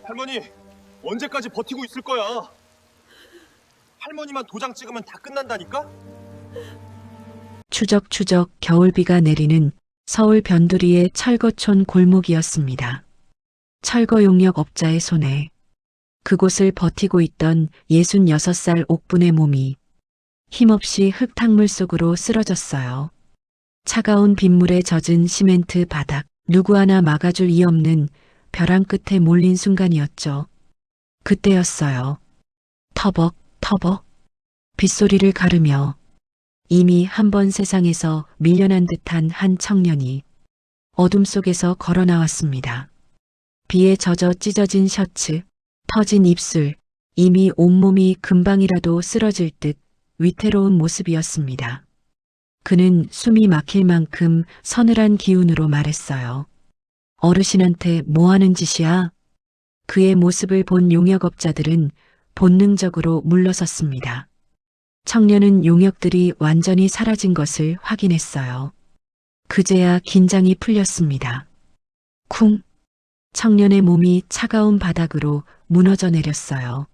할머니, 언제까지 버티고 있을 거야? 할머니만 도장 찍으면 다 끝난다니까? 추적추적 겨울비가 내리는 서울 변두리의 철거촌 골목이었습니다. 철거 용역 업자의 손에 그곳을 버티고 있던 66살 옥분의 몸이 힘없이 흙탕물 속으로 쓰러졌어요. 차가운 빗물에 젖은 시멘트 바닥, 누구 하나 막아줄 이 없는 벼랑 끝에 몰린 순간이었죠. 그때였어요. 터벅, 터벅. 빗소리를 가르며 이미 한 번 세상에서 밀려난 듯한 한 청년이 어둠 속에서 걸어 나왔습니다. 비에 젖어 찢어진 셔츠, 터진 입술, 이미 온몸이 금방이라도 쓰러질 듯 위태로운 모습이었습니다. 그는 숨이 막힐 만큼 서늘한 기운으로 말했어요. 어르신한테 뭐 하는 짓이야? 그의 모습을 본 용역업자들은 본능적으로 물러섰습니다. 청년은 용역들이 완전히 사라진 것을 확인했어요. 그제야 긴장이 풀렸습니다. 쿵! 청년의 몸이 차가운 바닥으로 무너져 내렸어요.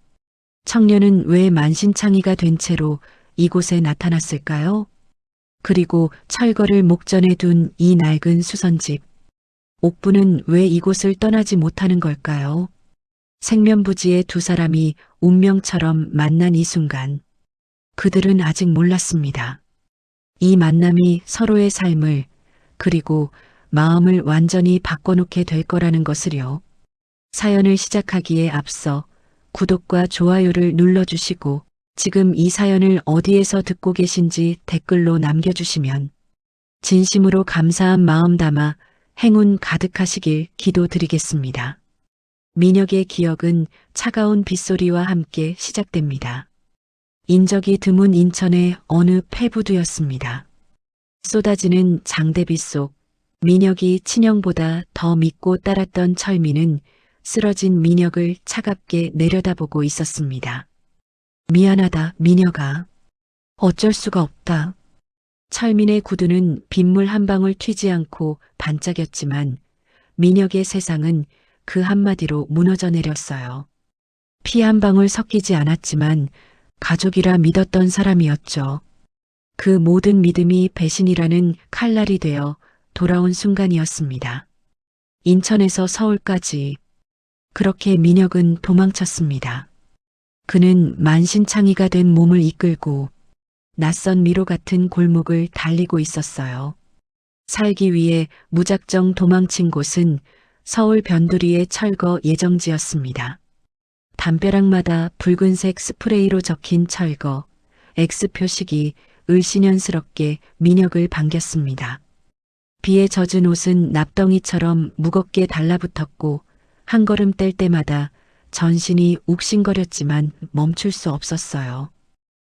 청년은 왜 만신창이가 된 채로 이곳에 나타났을까요? 그리고 철거를 목전에 둔 이 낡은 수선집. 옥부는 왜 이곳을 떠나지 못하는 걸까요? 생면부지의 두 사람이 운명처럼 만난 이 순간, 그들은 아직 몰랐습니다. 이 만남이 서로의 삶을, 그리고 마음을 완전히 바꿔놓게 될 거라는 것을요. 사연을 시작하기에 앞서 구독과 좋아요를 눌러주시고 지금 이 사연을 어디에서 듣고 계신지 댓글로 남겨주시면 진심으로 감사한 마음 담아 행운 가득하시길 기도드리겠습니다. 민혁의 기억은 차가운 빗소리와 함께 시작됩니다. 인적이 드문 인천의 어느 폐부두였습니다. 쏟아지는 장대비 속 민혁이 친형보다 더 믿고 따랐던 철민은 쓰러진 민혁을 차갑게 내려다보고 있었습니다. 미안하다, 민혁아. 어쩔 수가 없다. 철민의 구두는 빗물 한 방울 튀지 않고 반짝였지만 민혁의 세상은 그 한마디로 무너져 내렸어요. 피 한 방울 섞이지 않았지만 가족이라 믿었던 사람이었죠. 그 모든 믿음이 배신이라는 칼날이 되어 돌아온 순간이었습니다. 인천에서 서울까지 그렇게 민혁은 도망쳤습니다. 그는 만신창이가 된 몸을 이끌고 낯선 미로 같은 골목을 달리고 있었어요. 살기 위해 무작정 도망친 곳은 서울 변두리의 철거 예정지였습니다. 담벼락마다 붉은색 스프레이로 적힌 철거, X 표식이 을씨년스럽게 민혁을 반겼습니다. 비에 젖은 옷은 납덩이처럼 무겁게 달라붙었고 한 걸음 뗄 때마다 전신이 욱신거렸지만 멈출 수 없었어요.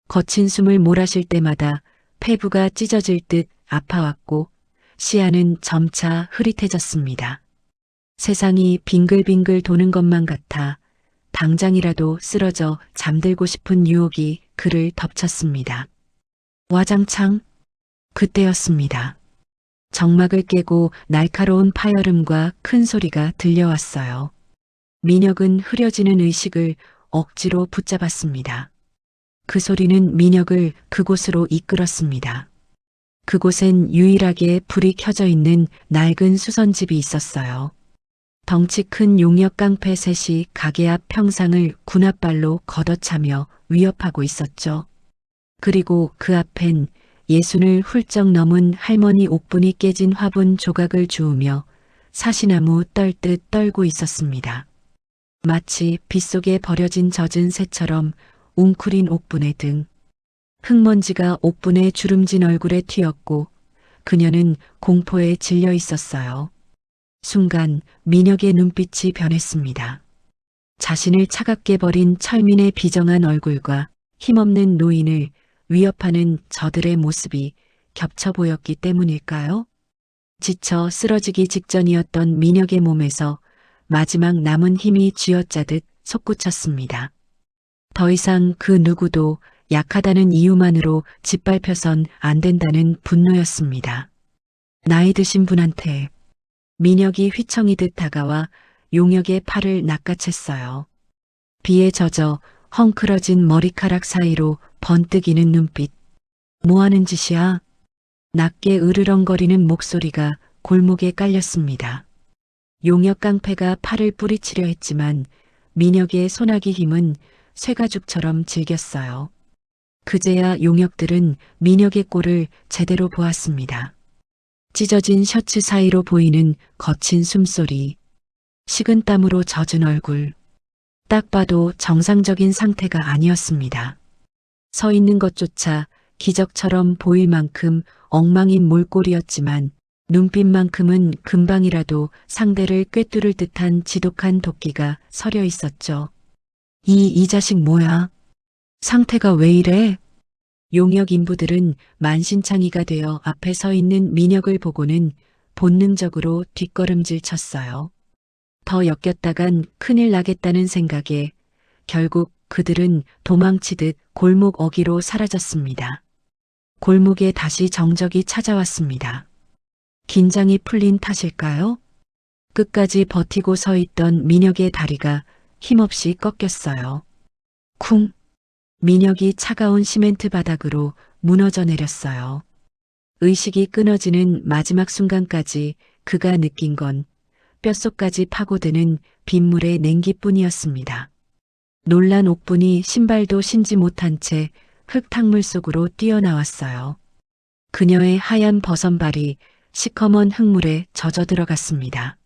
거친 숨을 몰아쉴 때마다 폐부가 찢어질 듯 아파왔고 시야는 점차 흐릿해졌습니다. 세상이 빙글빙글 도는 것만 같아 당장이라도 쓰러져 잠들고 싶은 유혹이 그를 덮쳤습니다. 와장창 그때였습니다. 정막을 깨고 날카로운 파열음과 큰 소리가 들려왔어요. 민혁은 흐려지는 의식을 억지로 붙잡았습니다. 그 소리는 민혁을 그곳으로 이끌었습니다. 그곳엔 유일하게 불이 켜져 있는 낡은 수선집이 있었어요. 덩치 큰 용역 깡패 셋이 가게 앞 평상을 군홧발로 걷어차며 위협하고 있었죠. 그리고 그 앞엔 예순을 훌쩍 넘은 할머니 옥분이 깨진 화분 조각을 주우며 사시나무 떨듯 떨고 있었습니다. 마치 빗속에 버려진 젖은 새처럼 웅크린 옥분의 등, 흙먼지가 옥분의 주름진 얼굴에 튀었고 그녀는 공포에 질려 있었어요. 순간 민혁의 눈빛이 변했습니다. 자신을 차갑게 버린 철민의 비정한 얼굴과 힘없는 노인을 위협하는 저들의 모습이 겹쳐 보였기 때문일까요? 지쳐 쓰러지기 직전이었던 민혁의 몸에서 마지막 남은 힘이 쥐어짜듯 솟구쳤습니다. 더 이상 그 누구도 약하다는 이유만으로 짓밟혀선 안 된다는 분노였습니다. 나이 드신 분한테 민혁이 휘청이듯 다가와 용역의 팔을 낚아챘어요. 비에 젖어 헝클어진 머리카락 사이로 번뜩이는 눈빛. 뭐 하는 짓이야? 낮게 으르렁거리는 목소리가 골목에 깔렸습니다. 용역 깡패가 팔을 뿌리치려 했지만 민혁의 소나기 힘은 쇠가죽처럼 질겼어요. 그제야 용역들은 민혁의 꼴을 제대로 보았습니다. 찢어진 셔츠 사이로 보이는 거친 숨소리, 식은땀으로 젖은 얼굴. 딱 봐도 정상적인 상태가 아니었습니다. 서 있는 것조차 기적처럼 보일 만큼 엉망인 몰골이었지만 눈빛만큼은 금방이라도 상대를 꿰뚫을 듯한 지독한 도끼가 서려 있었죠. 이 자식 뭐야? 상태가 왜 이래? 용역 인부들은 만신창이가 되어 앞에 서 있는 민혁을 보고는 본능적으로 뒷걸음질 쳤어요. 더 엮였다간 큰일 나겠다는 생각에 결국 그들은 도망치듯 골목 어귀로 사라졌습니다. 골목에 다시 정적이 찾아왔습니다. 긴장이 풀린 탓일까요? 끝까지 버티고 서 있던 민혁의 다리가 힘없이 꺾였어요. 쿵! 민혁이 차가운 시멘트 바닥으로 무너져 내렸어요. 의식이 끊어지는 마지막 순간까지 그가 느낀 건 뼛속까지 파고드는 빗물의 냉기뿐이었습니다. 놀란 옥분이 신발도 신지 못한 채 흙탕물 속으로 뛰어나왔어요. 그녀의 하얀 버선발이 시커먼 흙물에 젖어 들어갔습니다.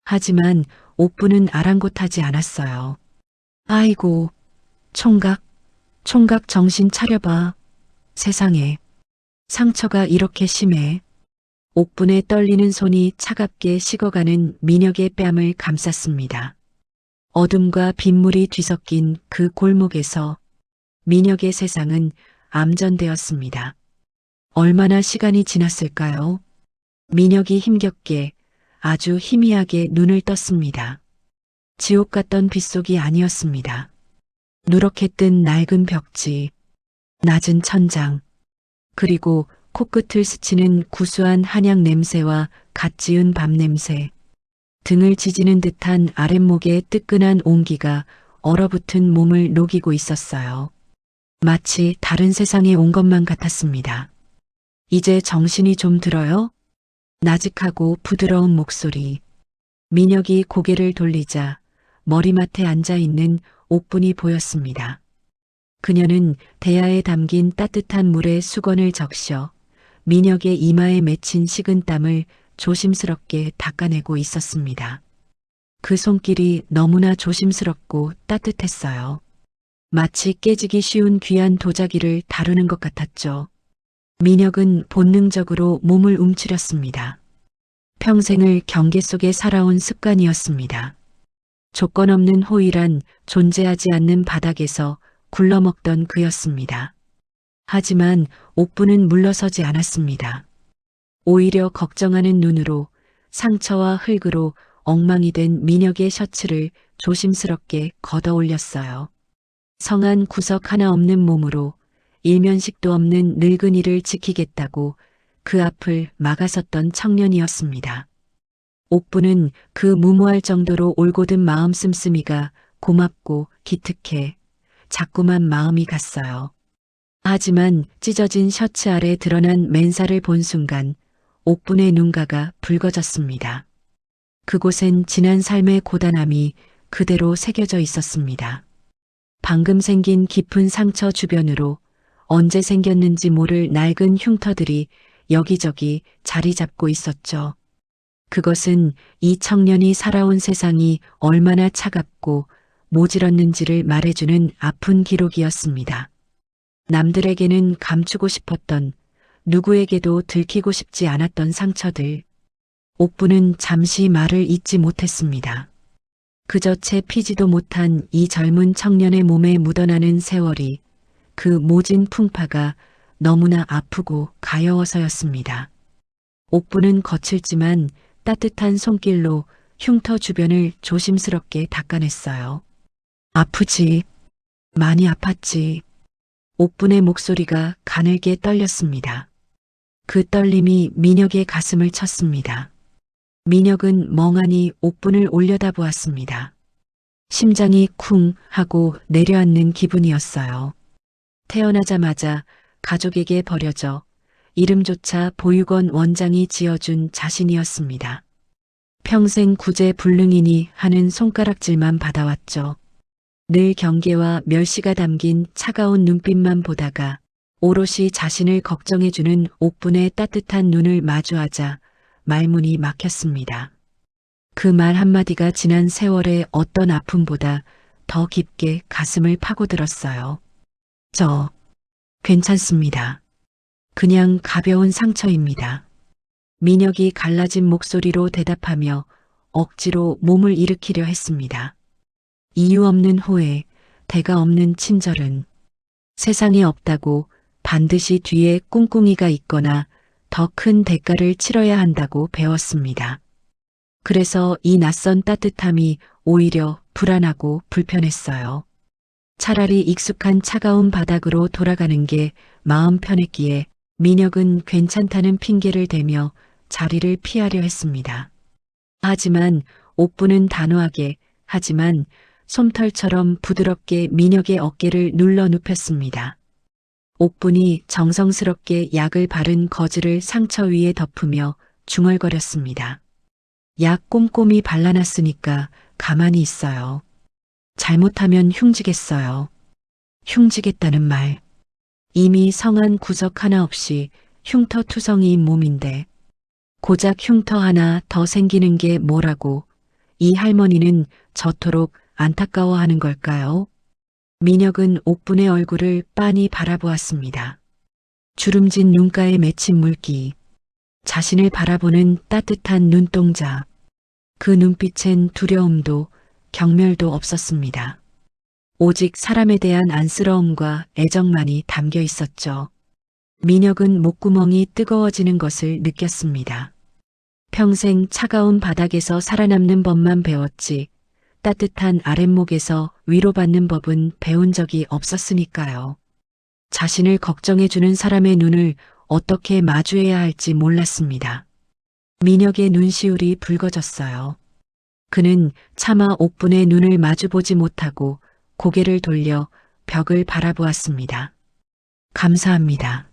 하지만 옥분은 아랑곳하지 않았어요. 아이고, 총각 정신 차려봐. 세상에, 상처가 이렇게 심해. 옥분의 떨리는 손이 차갑게 식어가는 민혁의 뺨을 감쌌습니다. 어둠과 빗물이 뒤섞인 그 골목에서 민혁의 세상은 암전되었습니다. 얼마나 시간이 지났을까요? 민혁이 힘겹게 아주 희미하게 눈을 떴습니다. 지옥 같던 빗속이 아니었습니다. 누렇게 뜬 낡은 벽지, 낮은 천장, 그리고 코끝을 스치는 구수한 한약 냄새와 갓 지은 밤 냄새, 등을 지지는 듯한 아랫목의 뜨끈한 온기가 얼어붙은 몸을 녹이고 있었어요. 마치 다른 세상에 온 것만 같았습니다. 이제 정신이 좀 들어요? 나직하고 부드러운 목소리. 민혁이 고개를 돌리자 머리맡에 앉아있는 옥분이 보였습니다. 그녀는 대야에 담긴 따뜻한 물에 수건을 적셔 민혁의 이마에 맺힌 식은땀을 조심스럽게 닦아내고 있었습니다. 그 손길이 너무나 조심스럽고 따뜻했어요. 마치 깨지기 쉬운 귀한 도자기를 다루는 것 같았죠. 민혁은 본능적으로 몸을 움츠렸습니다. 평생을 경계 속에 살아온 습관이었습니다. 조건 없는 호의란 존재하지 않는 바닥에서 굴러먹던 그였습니다. 하지만 옥분은 물러서지 않았습니다. 오히려 걱정하는 눈으로 상처와 흙으로 엉망이 된 민혁의 셔츠를 조심스럽게 걷어 올렸어요. 성한 구석 하나 없는 몸으로 일면식도 없는 늙은이를 지키겠다고 그 앞을 막아섰던 청년이었습니다. 옥분은 그 무모할 정도로 올곧은 마음 씀씀이가 고맙고 기특해 자꾸만 마음이 갔어요. 하지만 찢어진 셔츠 아래 드러난 맨살을 본 순간 옥분의 눈가가 붉어졌습니다. 그곳엔 지난 삶의 고단함이 그대로 새겨져 있었습니다. 방금 생긴 깊은 상처 주변으로 언제 생겼는지 모를 낡은 흉터들이 여기저기 자리 잡고 있었죠. 그것은 이 청년이 살아온 세상이 얼마나 차갑고 모질었는지를 말해주는 아픈 기록이었습니다. 남들에게는 감추고 싶었던, 누구에게도 들키고 싶지 않았던 상처들. 옥분은 잠시 말을 잇지 못했습니다. 그저 채 피지도 못한 이 젊은 청년의 몸에 묻어나는 세월이 그 모진 풍파가 너무나 아프고 가여워서였습니다. 옥분은 거칠지만 따뜻한 손길로 흉터 주변을 조심스럽게 닦아냈어요. 아프지. 많이 아팠지. 옥분의 목소리가 가늘게 떨렸습니다. 그 떨림이 민혁의 가슴을 쳤습니다. 민혁은 멍하니 옥분을 올려다보았습니다. 심장이 쿵 하고 내려앉는 기분이었어요. 태어나자마자 가족에게 버려져 이름조차 보육원 원장이 지어준 자신이었습니다. 평생 구제불능이니 하는 손가락질만 받아왔죠. 늘 경계와 멸시가 담긴 차가운 눈빛만 보다가 오롯이 자신을 걱정해주는 옥분의 따뜻한 눈을 마주하자 말문이 막혔습니다. 그 말 한마디가 지난 세월의 어떤 아픔보다 더 깊게 가슴을 파고들었어요. 저 괜찮습니다. 그냥 가벼운 상처입니다. 민혁이 갈라진 목소리로 대답하며 억지로 몸을 일으키려 했습니다. 이유 없는 호해, 대가 없는 친절은 세상에 없다고 반드시 뒤에 꿍꿍이가 있거나 더 큰 대가를 치러야 한다고 배웠습니다. 그래서 이 낯선 따뜻함이 오히려 불안하고 불편했어요. 차라리 익숙한 차가운 바닥으로 돌아가는 게 마음 편했기에 민혁은 괜찮다는 핑계를 대며 자리를 피하려 했습니다. 하지만 옥분은 단호하게 하지만 솜털처럼 부드럽게 민혁의 어깨를 눌러 눕혔습니다. 옥분이 정성스럽게 약을 바른 거즈를 상처 위에 덮으며 중얼거렸습니다. 약 꼼꼼히 발라놨으니까 가만히 있어요. 잘못하면 흉지겠어요. 흉지겠다는 말. 이미 성한 구석 하나 없이 흉터투성이인 몸인데 고작 흉터 하나 더 생기는 게 뭐라고 이 할머니는 저토록 안타까워하는 걸까요? 민혁은 옥분의 얼굴을 빤히 바라보았습니다. 주름진 눈가에 맺힌 물기, 자신을 바라보는 따뜻한 눈동자, 그 눈빛엔 두려움도 경멸도 없었습니다. 오직 사람에 대한 안쓰러움과 애정만이 담겨 있었죠. 민혁은 목구멍이 뜨거워지는 것을 느꼈습니다. 평생 차가운 바닥에서 살아남는 법만 배웠지 따뜻한 아랫목에서 위로받는 법은 배운 적이 없었으니까요. 자신을 걱정해주는 사람의 눈을 어떻게 마주해야 할지 몰랐습니다. 민혁의 눈시울이 붉어졌어요. 그는 차마 옥분의 눈을 마주보지 못하고 고개를 돌려 벽을 바라보았습니다. 감사합니다.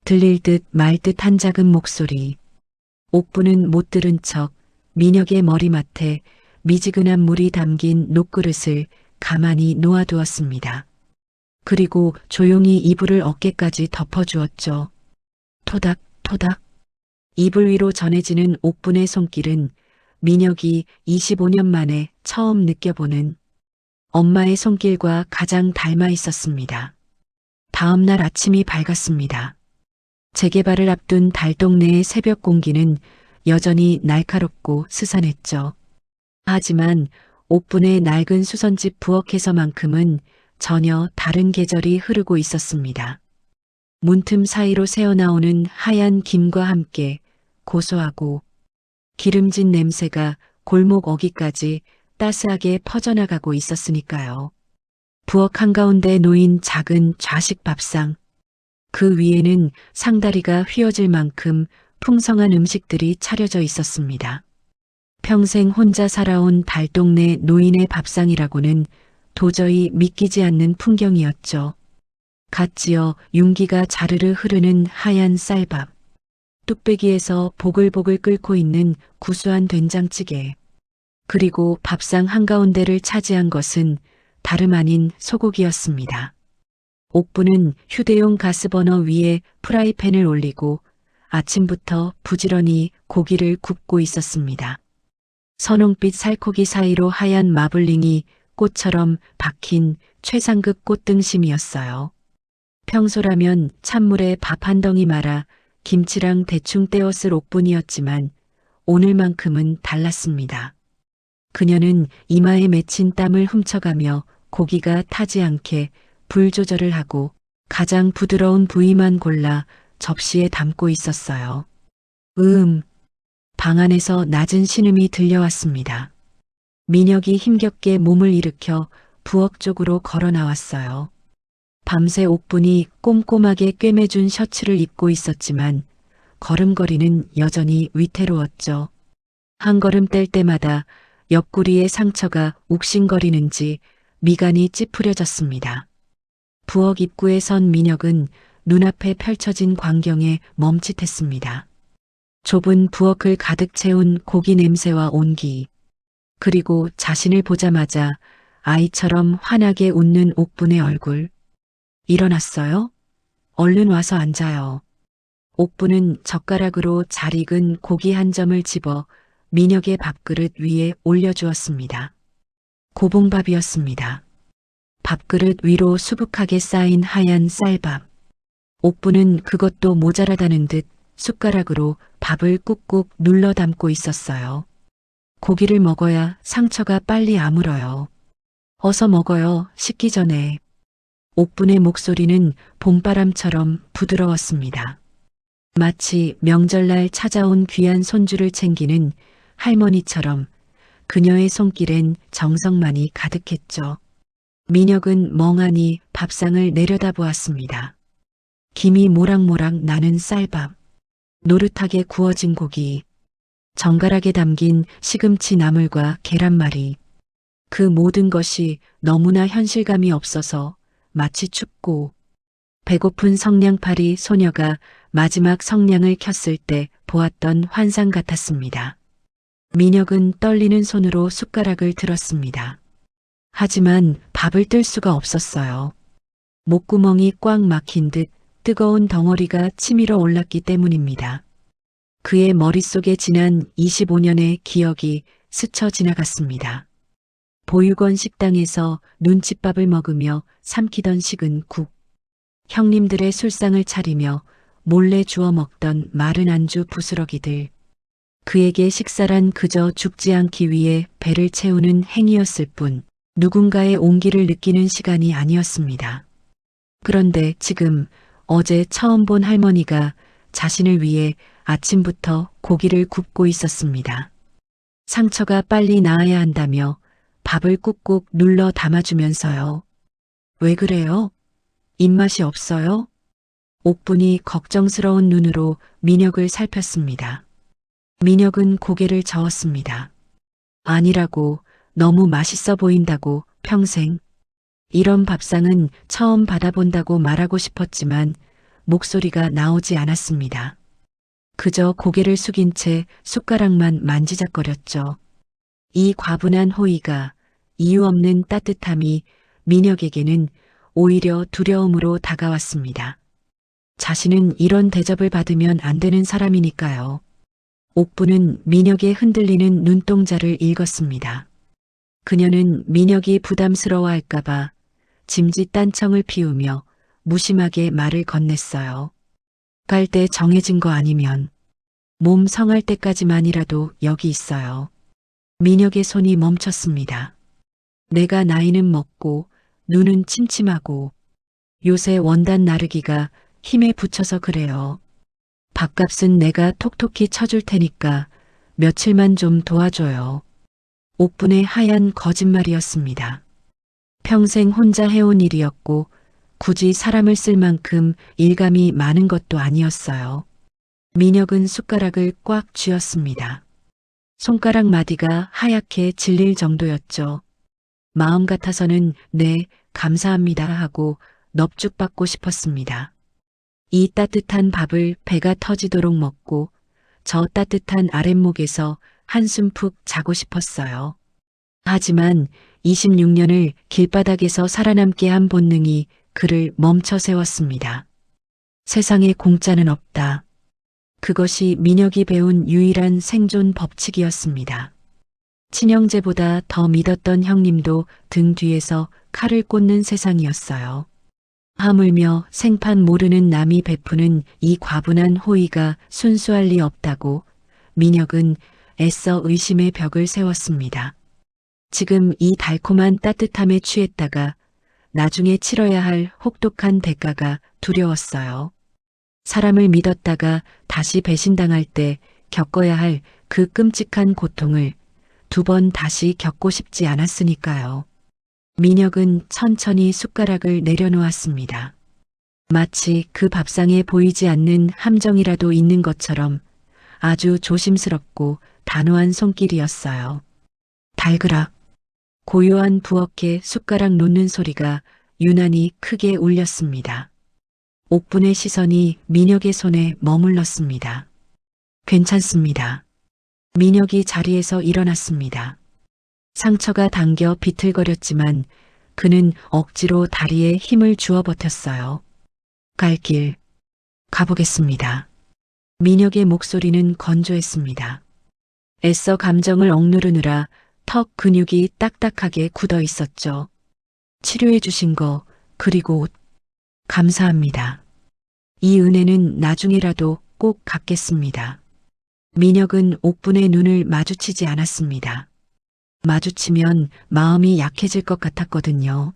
들릴 듯 말 듯 한 작은 목소리. 옥분은 못 들은 척 민혁의 머리맡에 미지근한 물이 담긴 녹그릇을 가만히 놓아두었습니다. 그리고 조용히 이불을 어깨까지 덮어주었죠. 토닥 토닥. 이불 위로 전해지는 옥분의 손길은 민혁이 25년 만에 처음 느껴보는 엄마의 손길과 가장 닮아 있었습니다. 다음 날 아침이 밝았습니다. 재개발을 앞둔 달동네의 새벽 공기는 여전히 날카롭고 스산했죠. 하지만 옥분의 낡은 수선집 부엌에서만큼은 전혀 다른 계절이 흐르고 있었습니다. 문틈 사이로 새어나오는 하얀 김과 함께 고소하고 기름진 냄새가 골목 어귀까지 따스하게 퍼져나가고 있었으니까요. 부엌 한가운데 놓인 작은 좌식 밥상, 그 위에는 상다리가 휘어질 만큼 풍성한 음식들이 차려져 있었습니다. 평생 혼자 살아온 달동네 노인의 밥상이라고는 도저히 믿기지 않는 풍경이었죠. 갓 지어 윤기가 자르르 흐르는 하얀 쌀밥, 뚝배기에서 보글보글 끓고 있는 구수한 된장찌개, 그리고 밥상 한가운데를 차지한 것은 다름 아닌 소고기였습니다. 옥분은 휴대용 가스버너 위에 프라이팬을 올리고 아침부터 부지런히 고기를 굽고 있었습니다. 선홍빛 살코기 사이로 하얀 마블링이 꽃처럼 박힌 최상급 꽃등심이었어요. 평소라면 찬물에 밥 한 덩이 말아 김치랑 대충 떼었을 옥분이었지만 오늘만큼은 달랐습니다. 그녀는 이마에 맺힌 땀을 훔쳐가며 고기가 타지 않게 불 조절을 하고 가장 부드러운 부위만 골라 접시에 담고 있었어요. 방 안에서 낮은 신음이 들려왔습니다. 민혁이 힘겹게 몸을 일으켜 부엌 쪽으로 걸어 나왔어요. 밤새 옥분이 꼼꼼하게 꿰매준 셔츠를 입고 있었지만 걸음걸이는 여전히 위태로웠죠. 한 걸음 뗄 때마다 옆구리에 상처가 욱신거리는지 미간이 찌푸려졌습니다. 부엌 입구에 선 민혁은 눈앞에 펼쳐진 광경에 멈칫했습니다. 좁은 부엌을 가득 채운 고기 냄새와 온기, 그리고 자신을 보자마자 아이처럼 환하게 웃는 옥분의 얼굴. 일어났어요? 얼른 와서 앉아요. 옥분은 젓가락으로 잘 익은 고기 한 점을 집어 민혁의 밥그릇 위에 올려주었습니다. 고봉밥이었습니다. 밥그릇 위로 수북하게 쌓인 하얀 쌀밥. 옥분은 그것도 모자라다는 듯 숟가락으로 밥을 꾹꾹 눌러 담고 있었어요. 고기를 먹어야 상처가 빨리 아물어요. 어서 먹어요, 식기 전에. 옥분의 목소리는 봄바람처럼 부드러웠습니다. 마치 명절날 찾아온 귀한 손주를 챙기는 할머니처럼 그녀의 손길엔 정성만이 가득했죠. 민혁은 멍하니 밥상을 내려다보았습니다. 김이 모락모락 나는 쌀밥, 노릇하게 구워진 고기, 정갈하게 담긴 시금치 나물과 계란말이. 그 모든 것이 너무나 현실감이 없어서 마치 춥고 배고픈 성냥팔이 소녀가 마지막 성냥을 켰을 때 보았던 환상 같았습니다. 민혁은 떨리는 손으로 숟가락을 들었습니다. 하지만 밥을 뜰 수가 없었어요. 목구멍이 꽉 막힌 듯 뜨거운 덩어리가 치밀어 올랐기 때문입니다. 그의 머릿속에 지난 25년의 기억이 스쳐 지나갔습니다. 보육원 식당에서 눈칫밥을 먹으며 삼키던 식은 국, 형님들의 술상을 차리며 몰래 주워 먹던 마른 안주 부스러기들. 그에게 식사란 그저 죽지 않기 위해 배를 채우는 행위였을 뿐 누군가의 온기를 느끼는 시간이 아니었습니다. 그런데 지금 어제 처음 본 할머니가 자신을 위해 아침부터 고기를 굽고 있었습니다. 상처가 빨리 나아야 한다며 밥을 꾹꾹 눌러 담아주면서요. 왜 그래요? 입맛이 없어요? 옥분이 걱정스러운 눈으로 민혁을 살폈습니다. 민혁은 고개를 저었습니다. 아니라고, 너무 맛있어 보인다고 평생. 이런 밥상은 처음 받아본다고 말하고 싶었지만 목소리가 나오지 않았습니다. 그저 고개를 숙인 채 숟가락만 만지작거렸죠. 이 과분한 호의가, 이유 없는 따뜻함이 민혁에게는 오히려 두려움으로 다가왔습니다. 자신은 이런 대접을 받으면 안 되는 사람이니까요. 옥분은 민혁의 흔들리는 눈동자를 읽었습니다. 그녀는 민혁이 부담스러워할까봐 짐짓 딴청을 피우며 무심하게 말을 건넸어요. 갈 때 정해진 거 아니면 몸 성할 때까지만이라도 여기 있어요. 민혁의 손이 멈췄습니다. 내가 나이는 먹고 눈은 침침하고 요새 원단 나르기가 힘에 부쳐서 그래요. 밥값은 내가 톡톡히 쳐줄 테니까 며칠만 좀 도와줘요. 옥분의 하얀 거짓말이었습니다. 평생 혼자 해온 일이었고 굳이 사람을 쓸 만큼 일감이 많은 것도 아니었어요. 민혁은 숟가락을 꽉 쥐었습니다. 손가락 마디가 하얗게 질릴 정도였죠. 마음 같아서는 네, 감사합니다 하고 넙죽받고 싶었습니다. 이 따뜻한 밥을 배가 터지도록 먹고 저 따뜻한 아랫목에서 한숨 푹 자고 싶었어요. 하지만 26년을 길바닥에서 살아남게 한 본능이 그를 멈춰 세웠습니다. 세상에 공짜는 없다. 그것이 민혁이 배운 유일한 생존 법칙이었습니다. 친형제보다 더 믿었던 형님도 등 뒤에서 칼을 꽂는 세상이었어요. 하물며 생판 모르는 남이 베푸는 이 과분한 호의가 순수할 리 없다고 민혁은 애써 의심의 벽을 세웠습니다. 지금 이 달콤한 따뜻함에 취했다가 나중에 치러야 할 혹독한 대가가 두려웠어요. 사람을 믿었다가 다시 배신당할 때 겪어야 할 그 끔찍한 고통을 2번 다시 겪고 싶지 않았으니까요. 민혁은 천천히 숟가락을 내려놓았습니다. 마치 그 밥상에 보이지 않는 함정이라도 있는 것처럼 아주 조심스럽고 단호한 손길이었어요. 달그락. 고요한 부엌에 숟가락 놓는 소리가 유난히 크게 울렸습니다. 옥분의 시선이 민혁의 손에 머물렀습니다. 괜찮습니다. 민혁이 자리에서 일어났습니다. 상처가 당겨 비틀거렸지만 그는 억지로 다리에 힘을 주어 버텼어요. 갈 길 가보겠습니다. 민혁의 목소리는 건조했습니다. 애써 감정을 억누르느라 턱 근육이 딱딱하게 굳어 있었죠. 치료해 주신 거, 그리고 옷, 감사합니다. 이 은혜는 나중에라도 꼭 갚겠습니다. 민혁은 옥분의 눈을 마주치지 않았습니다. 마주치면 마음이 약해질 것 같았거든요.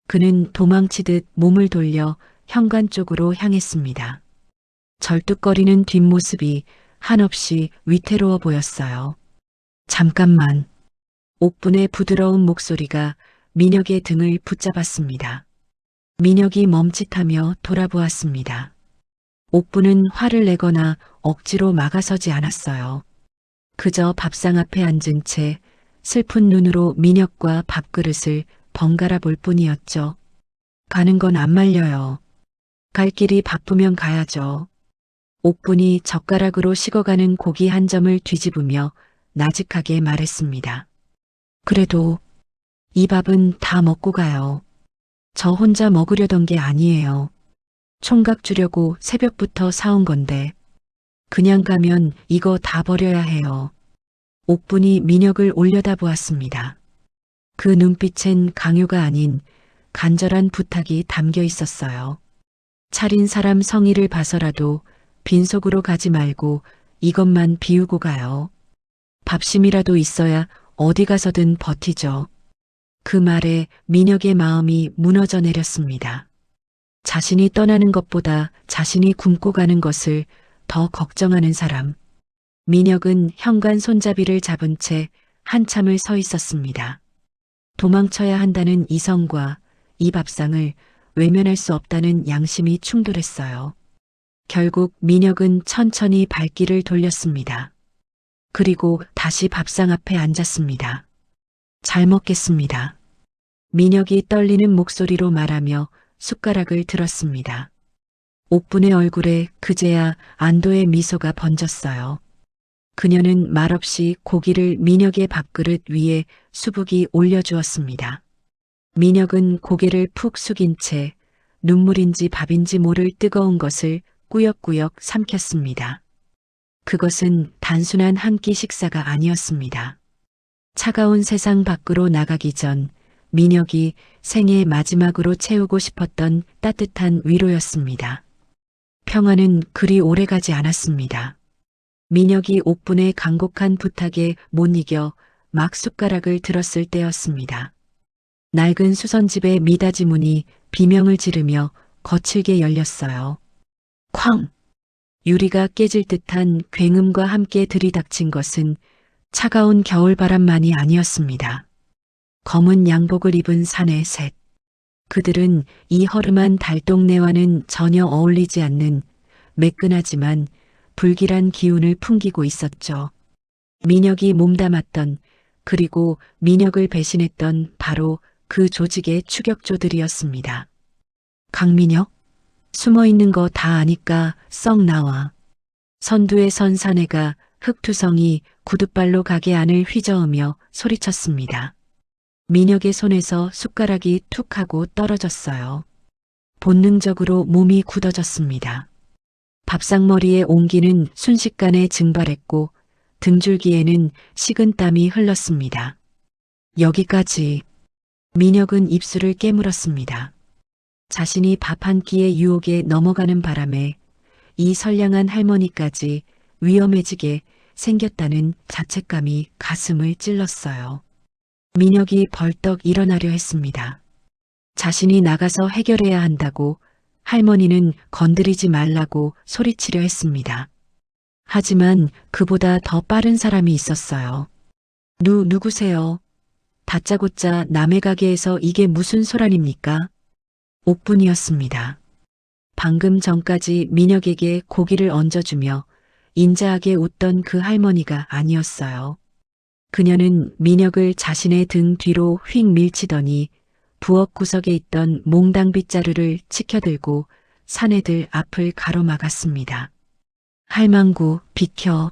그는 도망치듯 몸을 돌려 현관 쪽으로 향했습니다. 절뚝거리는 뒷모습이 한없이 위태로워 보였어요. 잠깐만. 옥분의 부드러운 목소리가 민혁의 등을 붙잡았습니다. 민혁이 멈칫하며 돌아보았습니다. 옥분은 화를 내거나 억지로 막아서지 않았어요. 그저 밥상 앞에 앉은 채 슬픈 눈으로 민혁과 밥그릇을 번갈아 볼 뿐이었죠. 가는 건 안 말려요. 갈 길이 바쁘면 가야죠. 옥분이 젓가락으로 식어가는 고기 한 점을 뒤집으며 나직하게 말했습니다. 그래도 이 밥은 다 먹고 가요. 저 혼자 먹으려던 게 아니에요. 총각 주려고 새벽부터 사온 건데 그냥 가면 이거 다 버려야 해요. 옥분이 민혁을 올려다보았습니다. 그 눈빛엔 강요가 아닌 간절한 부탁이 담겨 있었어요. 차린 사람 성의를 봐서라도 빈속으로 가지 말고 이것만 비우고 가요. 밥심이라도 있어야 어디 가서든 버티죠. 그 말에 민혁의 마음이 무너져 내렸습니다. 자신이 떠나는 것보다 자신이 굶고 가는 것을 더 걱정하는 사람. 민혁은 현관 손잡이를 잡은 채 한참을 서 있었습니다. 도망쳐야 한다는 이성과 이 밥상을 외면할 수 없다는 양심이 충돌했어요. 결국 민혁은 천천히 발길을 돌렸습니다. 그리고 다시 밥상 앞에 앉았습니다. 잘 먹겠습니다. 민혁이 떨리는 목소리로 말하며 숟가락을 들었습니다. 옥분의 얼굴에 그제야 안도의 미소가 번졌어요. 그녀는 말없이 고기를 민혁의 밥그릇 위에 수북이 올려주었습니다. 민혁은 고개를 푹 숙인 채 눈물인지 밥인지 모를 뜨거운 것을 꾸역꾸역 삼켰습니다. 그것은 단순한 한 끼 식사가 아니었습니다. 차가운 세상 밖으로 나가기 전 민혁이 생애 마지막으로 채우고 싶었던 따뜻한 위로였습니다. 평화는 그리 오래가지 않았습니다. 민혁이 옥분의 간곡한 부탁에 못 이겨 막 숟가락을 들었을 때였습니다. 낡은 수선집의 미닫이 문이 비명을 지르며 거칠게 열렸어요. 쾅! 유리가 깨질 듯한 굉음과 함께 들이닥친 것은 차가운 겨울바람만이 아니었습니다. 검은 양복을 입은 사내 셋. 그들은 이 허름한 달동네와는 전혀 어울리지 않는 매끈하지만 불길한 기운을 풍기고 있었죠. 민혁이 몸담았던, 그리고 민혁을 배신했던 바로 그 조직의 추격조들이었습니다. 강민혁? 숨어있는 거 다 아니까 썩 나와. 선두에 선 사내가 흙투성이 구둣발로 가게 안을 휘저으며 소리쳤습니다. 민혁의 손에서 숟가락이 툭 하고 떨어졌어요. 본능적으로 몸이 굳어졌습니다. 밥상머리의 온기는 순식간에 증발했고 등줄기에는 식은 땀이 흘렀습니다. 여기까지. 민혁은 입술을 깨물었습니다. 자신이 밥 한 끼의 유혹에 넘어가는 바람에 이 선량한 할머니까지 위험해지게 생겼다는 자책감이 가슴을 찔렀어요. 민혁이 벌떡 일어나려 했습니다. 자신이 나가서 해결해야 한다고 할머니는 건드리지 말라고 소리치려 했습니다. 하지만 그보다 더 빠른 사람이 있었어요. 누구세요? 다짜고짜 남의 가게에서 이게 무슨 소란입니까? 옥분이었습니다. 방금 전까지 민혁에게 고기를 얹어주며 인자하게 웃던 그 할머니가 아니었어요. 그녀는 민혁을 자신의 등 뒤로 휙 밀치더니 부엌 구석에 있던 몽당 빗자루를 치켜들고 사내들 앞을 가로막았습니다. 할망구, 비켜.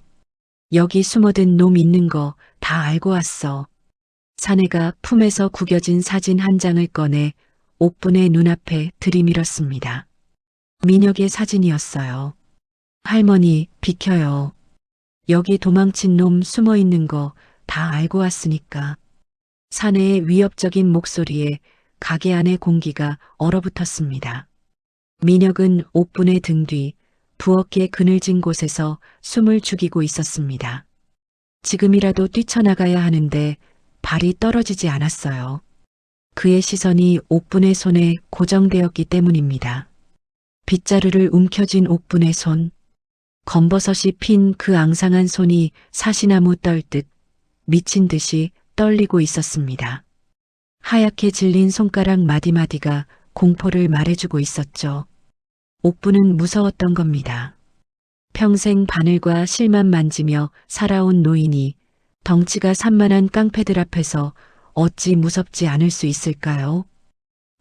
여기 숨어든 놈 있는 거 다 알고 왔어. 사내가 품에서 구겨진 사진 한 장을 꺼내 옥분의 눈앞에 들이밀었습니다. 민혁의 사진이었어요. 할머니, 비켜요. 여기 도망친 놈 숨어 있는 거 다 알고 왔으니까. 사내의 위협적인 목소리에 가게 안의 공기가 얼어붙었습니다. 민혁은 옥분의 등 뒤 부엌의 그늘진 곳에서 숨을 죽이고 있었습니다. 지금이라도 뛰쳐나가야 하는데 발이 떨어지지 않았어요. 그의 시선이 옥분의 손에 고정되었기 때문입니다. 빗자루를 움켜쥔 옥분의 손, 검버섯이 핀 그 앙상한 손이 사시나무 떨듯 미친 듯이 떨리고 있었습니다. 하얗게 질린 손가락 마디마디가 공포를 말해주고 있었죠. 옥분은 무서웠던 겁니다. 평생 바늘과 실만 만지며 살아온 노인이 덩치가 산만한 깡패들 앞에서 어찌 무섭지 않을 수 있을까요?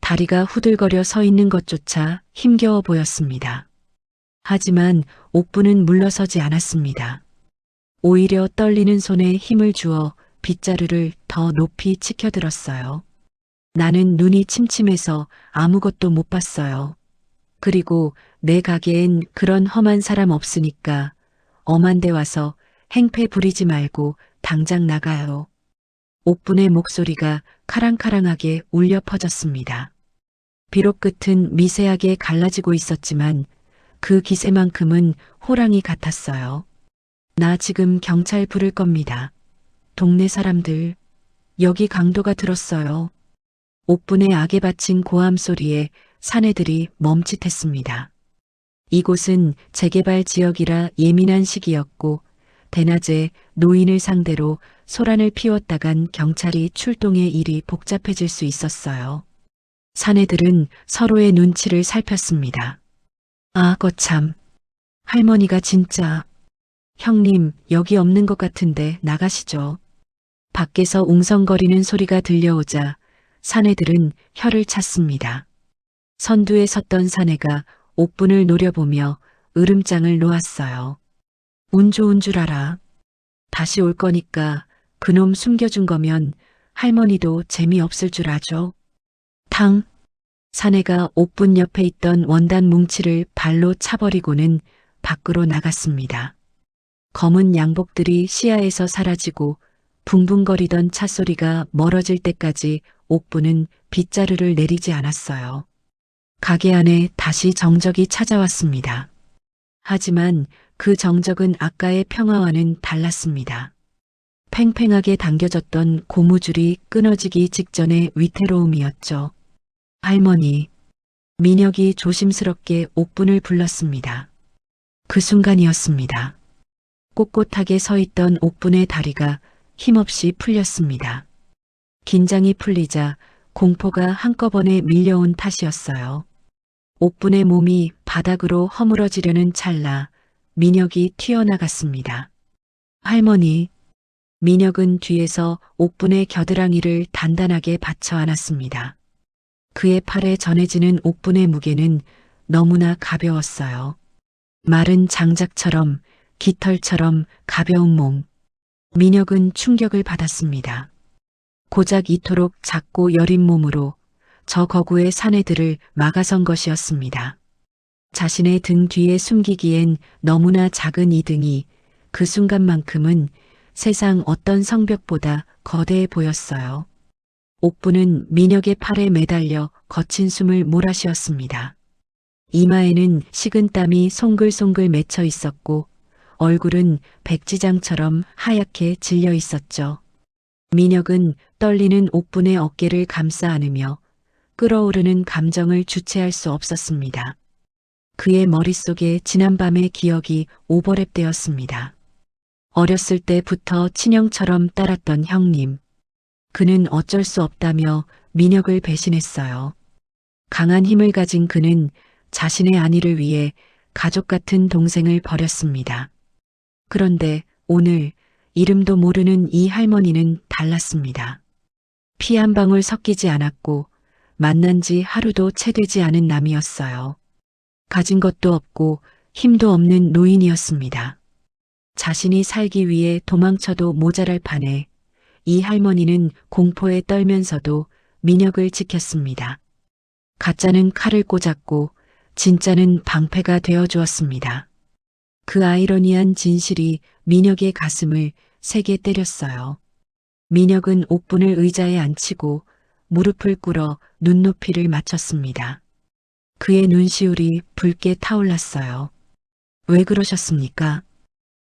다리가 후들거려 서 있는 것조차 힘겨워 보였습니다. 하지만 옥분은 물러서지 않았습니다. 오히려 떨리는 손에 힘을 주어 빗자루를 더 높이 치켜들었어요. 나는 눈이 침침해서 아무것도 못 봤어요. 그리고 내 가게엔 그런 험한 사람 없으니까 엄한 데 와서 행패 부리지 말고 당장 나가요. 옥분의 목소리가 카랑카랑하게 울려 퍼졌습니다. 비록 끝은 미세하게 갈라지고 있었지만 그 기세만큼은 호랑이 같았어요. 나 지금 경찰 부를 겁니다. 동네 사람들, 여기 강도가 들었어요. 옥분의 악에 바친 고함 소리에 사내들이 멈칫했습니다. 이곳은 재개발 지역이라 예민한 시기였고 대낮에 노인을 상대로 소란을 피웠다간 경찰이 출동해 일이 복잡해질 수 있었어요. 사내들은 서로의 눈치를 살폈습니다. 아, 거참. 할머니가 진짜. 형님, 여기 없는 것 같은데 나가시죠. 밖에서 웅성거리는 소리가 들려오자 사내들은 혀를 찼습니다. 선두에 섰던 사내가 옥분을 노려보며 으름장을 놓았어요. 운 좋은 줄 알아. 다시 올 거니까 그놈 숨겨준 거면 할머니도 재미없을 줄 아죠. 탕. 사내가 옥분 옆에 있던 원단 뭉치를 발로 차버리고는 밖으로 나갔습니다. 검은 양복들이 시야에서 사라지고 붕붕거리던 찻소리가 멀어질 때까지 옥분은 빗자루를 내리지 않았어요. 가게 안에 다시 정적이 찾아왔습니다. 하지만 그 정적은 아까의 평화와는 달랐습니다. 팽팽하게 당겨졌던 고무줄이 끊어지기 직전의 위태로움이었죠. 할머니, 민혁이 조심스럽게 옥분을 불렀습니다. 그 순간이었습니다. 꼿꼿하게 서 있던 옥분의 다리가 힘없이 풀렸습니다. 긴장이 풀리자 공포가 한꺼번에 밀려온 탓이었어요. 옥분의 몸이 바닥으로 허물어지려는 찰나 민혁이 튀어나갔습니다. 할머니, 민혁은 뒤에서 옥분의 겨드랑이를 단단하게 받쳐 안았습니다. 그의 팔에 전해지는 옥분의 무게는 너무나 가벼웠어요. 마른 장작처럼 깃털처럼 가벼운 몸. 민혁은 충격을 받았습니다. 고작 이토록 작고 여린 몸으로 저 거구의 사내들을 막아선 것이었습니다. 자신의 등 뒤에 숨기기엔 너무나 작은 이 등이 그 순간만큼은 세상 어떤 성벽보다 거대해 보였어요. 옥분은 민혁의 팔에 매달려 거친 숨을 몰아쉬었습니다. 이마에는 식은 땀이 송글송글 맺혀 있었고 얼굴은 백지장처럼 하얗게 질려 있었죠. 민혁은 떨리는 옥분의 어깨를 감싸 안으며 끓어오르는 감정을 주체할 수 없었습니다. 그의 머릿속에 지난밤의 기억이 오버랩되었습니다. 어렸을 때부터 친형처럼 따랐던 형님. 그는 어쩔 수 없다며 민혁을 배신했어요. 강한 힘을 가진 그는 자신의 안위를 위해 가족 같은 동생을 버렸습니다. 그런데 오늘 이름도 모르는 이 할머니는 달랐습니다. 피 한 방울 섞이지 않았고 만난 지 하루도 채 되지 않은 남이었어요. 가진 것도 없고 힘도 없는 노인이었습니다. 자신이 살기 위해 도망쳐도 모자랄 판에 이 할머니는 공포에 떨면서도 민혁을 지켰습니다. 가짜는 칼을 꽂았고 진짜는 방패가 되어 주었습니다. 그 아이러니한 진실이 민혁의 가슴을 세게 때렸어요. 민혁은 옥분을 의자에 앉히고 무릎을 꿇어 눈높이를 맞췄습니다. 그의 눈시울이 붉게 타올랐어요. 왜 그러셨습니까?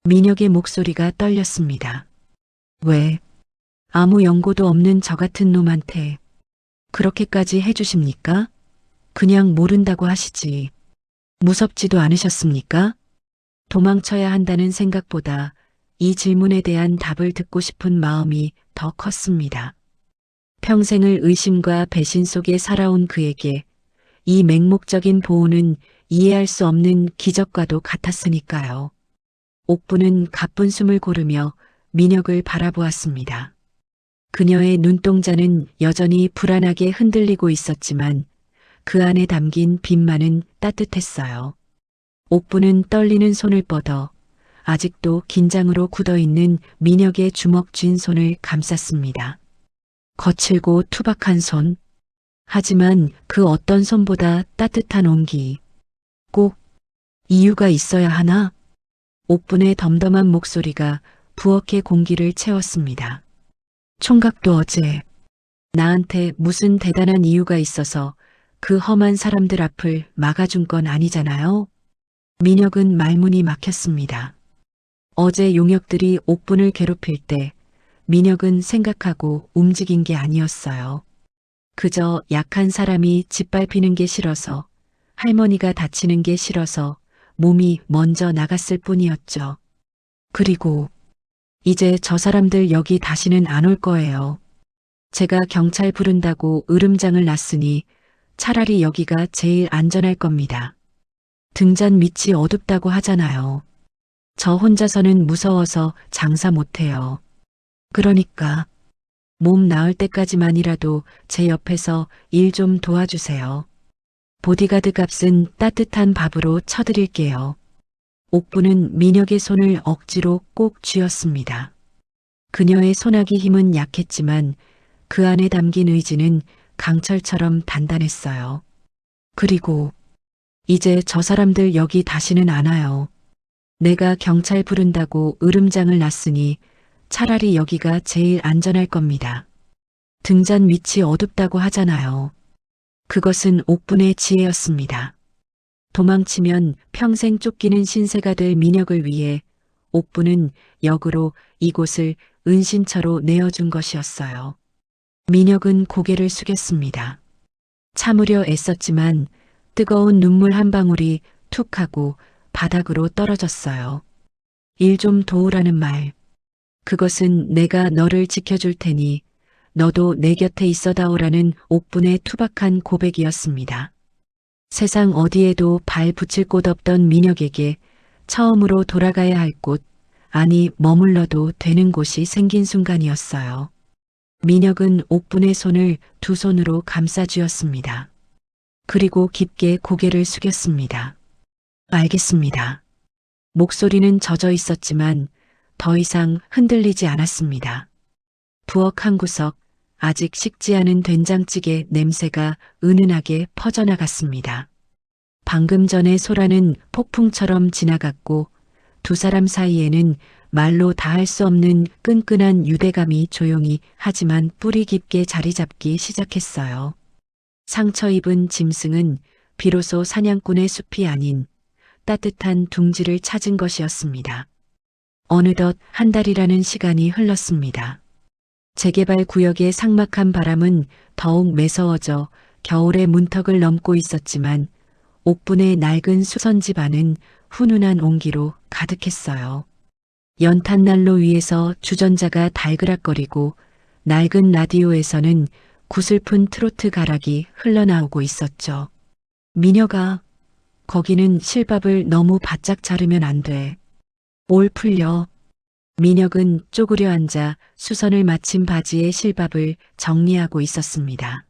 민혁의 목소리가 떨렸습니다. 왜? 아무 연고도 없는 저 같은 놈한테 그렇게까지 해주십니까? 그냥 모른다고 하시지. 무섭지도 않으셨습니까? 도망쳐야 한다는 생각보다 이 질문에 대한 답을 듣고 싶은 마음이 더 컸습니다. 평생을 의심과 배신 속에 살아온 그에게 이 맹목적인 보호는 이해할 수 없는 기적과도 같았으니까요. 옥부는 가쁜 숨을 고르며 민혁을 바라보았습니다. 그녀의 눈동자는 여전히 불안하게 흔들리고 있었지만 그 안에 담긴 빛만은 따뜻했어요. 옥부는 떨리는 손을 뻗어 아직도 긴장으로 굳어있는 민혁의 주먹 쥔 손을 감쌌습니다. 거칠고 투박한 손. 하지만 그 어떤 손보다 따뜻한 온기. 꼭 이유가 있어야 하나? 옥분의 덤덤한 목소리가 부엌의 공기를 채웠습니다. 총각도 어제 나한테 무슨 대단한 이유가 있어서 그 험한 사람들 앞을 막아준 건 아니잖아요? 민혁은 말문이 막혔습니다. 어제 용역들이 옥분을 괴롭힐 때 민혁은 생각하고 움직인 게 아니었어요. 그저 약한 사람이 짓밟히는 게 싫어서, 할머니가 다치는 게 싫어서 몸이 먼저 나갔을 뿐이었죠. 그리고 이제 저 사람들 여기 다시는 안 올 거예요. 제가 경찰 부른다고 으름장을 놨으니 차라리 여기가 제일 안전할 겁니다. 등잔 밑이 어둡다고 하잖아요. 저 혼자서는 무서워서 장사 못해요. 그러니까 몸 나을 때까지만이라도 제 옆에서 일 좀 도와주세요. 보디가드 값은 따뜻한 밥으로 쳐드릴게요. 옥부는 민혁의 손을 억지로 꼭 쥐었습니다. 그녀의 소나기 힘은 약했지만 그 안에 담긴 의지는 강철처럼 단단했어요. 그리고 이제 저 사람들 여기 다시는 안 와요. 내가 경찰 부른다고 으름장을 놨으니 차라리 여기가 제일 안전할 겁니다. 등잔 밑이 어둡다고 하잖아요. 그것은 옥분의 지혜였습니다. 도망치면 평생 쫓기는 신세가 될 민혁을 위해 옥분은 역으로 이곳을 은신처로 내어준 것이었어요. 민혁은 고개를 숙였습니다. 참으려 애썼지만 뜨거운 눈물 한 방울이 툭 하고 바닥으로 떨어졌어요. 일 좀 도우라는 말. 그것은 내가 너를 지켜줄 테니 너도 내 곁에 있어다오라는 옥분의 투박한 고백이었습니다. 세상 어디에도 발 붙일 곳 없던 민혁에게 처음으로 돌아가야 할 곳, 아니 머물러도 되는 곳이 생긴 순간이었어요. 민혁은 옥분의 손을 두 손으로 감싸쥐었습니다. 그리고 깊게 고개를 숙였습니다. 알겠습니다. 목소리는 젖어 있었지만 더 이상 흔들리지 않았습니다. 부엌 한 구석, 아직 식지 않은 된장찌개 냄새가 은은하게 퍼져나갔습니다. 방금 전에 소라는 폭풍처럼 지나갔고 두 사람 사이에는 말로 다할 수 없는 끈끈한 유대감이 조용히 하지만 뿌리 깊게 자리 잡기 시작했어요. 상처 입은 짐승은 비로소 사냥꾼의 숲이 아닌 따뜻한 둥지를 찾은 것이었습니다. 어느덧 한 달이라는 시간이 흘렀습니다. 재개발 구역의 삭막한 바람은 더욱 매서워져 겨울의 문턱을 넘고 있었지만 옥분의 낡은 수선집 안은 훈훈한 온기로 가득했어요. 연탄난로 위에서 주전자가 달그락거리고 낡은 라디오에서는 구슬픈 트로트 가락이 흘러나오고 있었죠. 미녀가 거기는 실밥을 너무 바짝 자르면 안 돼. 올 풀려. 민혁은 쪼그려 앉아 수선을 마친 바지의 실밥을 정리하고 있었습니다.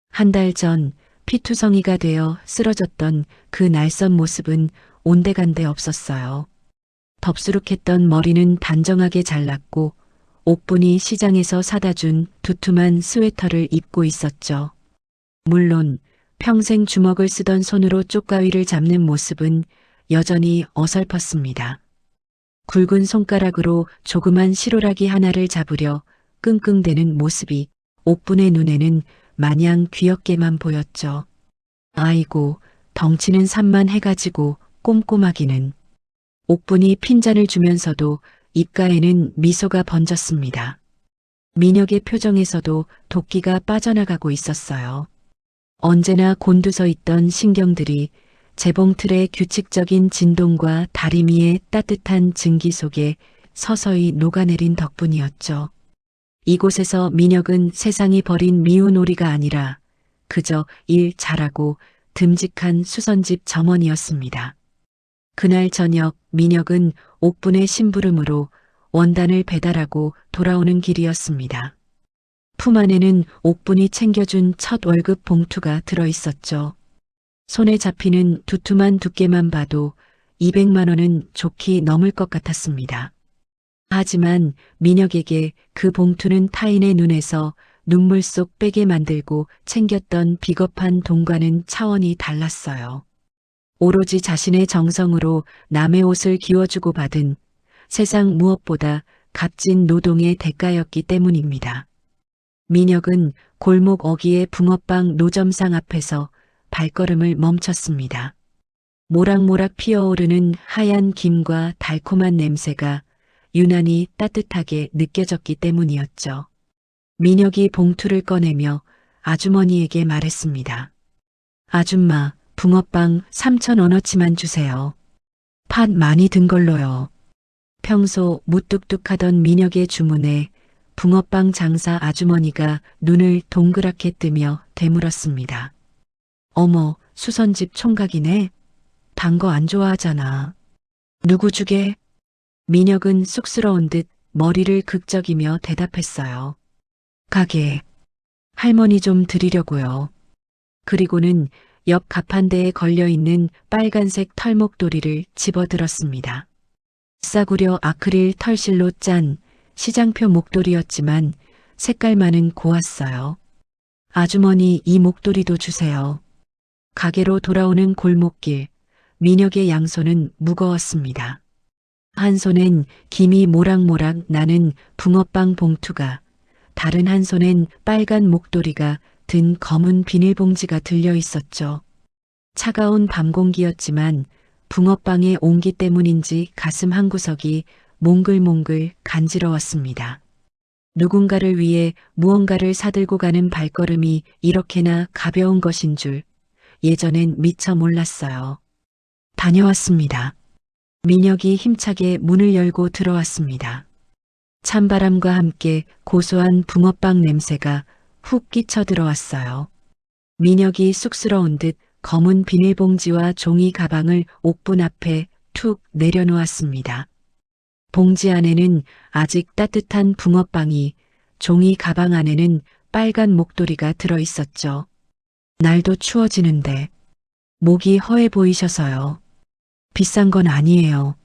한 달 전 피투성이가 되어 쓰러졌던 그 날선 모습은 온데간데 없었어요. 덥수룩했던 머리는 단정하게 잘랐고 옥분이 시장에서 사다 준 두툼한 스웨터를 입고 있었죠. 물론 평생 주먹을 쓰던 손으로 쪽가위를 잡는 모습은 여전히 어설펐습니다. 굵은 손가락으로 조그만 시로라기 하나를 잡으려 끙끙대는 모습이 옥분의 눈에는 마냥 귀엽게만 보였죠. 아이고, 덩치는 산만해가지고 꼼꼼하기는. 옥분이 핀잔을 주면서도 입가에는 미소가 번졌습니다. 민혁의 표정에서도 도끼가 빠져나가고 있었어요. 언제나 곤두서 있던 신경들이 재봉틀의 규칙적인 진동과 다리미의 따뜻한 증기 속에 서서히 녹아내린 덕분이었죠. 이곳에서 민혁은 세상이 버린 미운 오리가 아니라 그저 일 잘하고 듬직한 수선집 점원이었습니다. 그날 저녁 민혁은 옥분의 심부름으로 원단을 배달하고 돌아오는 길이었습니다. 품 안에는 옥분이 챙겨준 첫 월급 봉투가 들어있었죠. 손에 잡히는 두툼한 두께만 봐도 200만 원은 좋게 넘을 것 같았습니다. 하지만 민혁에게 그 봉투는 타인의 눈에서 눈물 속 빼게 만들고 챙겼던 비겁한 돈과는 차원이 달랐어요. 오로지 자신의 정성으로 남의 옷을 기워주고 받은 세상 무엇보다 값진 노동의 대가였기 때문입니다. 민혁은 골목 어귀의 붕어빵 노점상 앞에서 발걸음을 멈췄습니다. 모락모락 피어오르는 하얀 김과 달콤한 냄새가 유난히 따뜻하게 느껴졌기 때문이었죠. 민혁이 봉투를 꺼내며 아주머니에게 말했습니다. 아줌마, 붕어빵 3,000원어치만 주세요. 팥 많이 든 걸로요. 평소 무뚝뚝하던 민혁의 주문에 붕어빵 장사 아주머니가 눈을 동그랗게 뜨며 되물었습니다. 어머, 수선집 총각이네. 단 거 안 좋아하잖아. 누구 주게? 민혁은 쑥스러운 듯 머리를 극적이며 대답했어요. 가게. 할머니 좀 드리려고요. 그리고는 옆 가판대에 걸려있는 빨간색 털목도리를 집어들었습니다. 싸구려 아크릴 털실로 짠 시장표 목도리였지만 색깔만은 고왔어요. 아주머니 이 목도리도 주세요. 가게로 돌아오는 골목길, 민혁의 양손은 무거웠습니다. 한 손엔 김이 모락모락 나는 붕어빵 봉투가, 다른 한 손엔 빨간 목도리가 든 검은 비닐봉지가 들려 있었죠. 차가운 밤 공기였지만 붕어빵의 온기 때문인지 가슴 한구석이 몽글몽글 간지러웠습니다. 누군가를 위해 무언가를 사들고 가는 발걸음이 이렇게나 가벼운 것인 줄 예전엔 미처 몰랐어요. 다녀왔습니다. 민혁이 힘차게 문을 열고 들어왔습니다. 찬바람과 함께 고소한 붕어빵 냄새가 훅 끼쳐 들어왔어요. 민혁이 쑥스러운 듯 검은 비닐봉지와 종이 가방을 옥분 앞에 툭 내려놓았습니다. 봉지 안에는 아직 따뜻한 붕어빵이, 종이 가방 안에는 빨간 목도리가 들어있었죠. 날도 추워지는데 목이 허해 보이셔서요. 비싼 건 아니에요.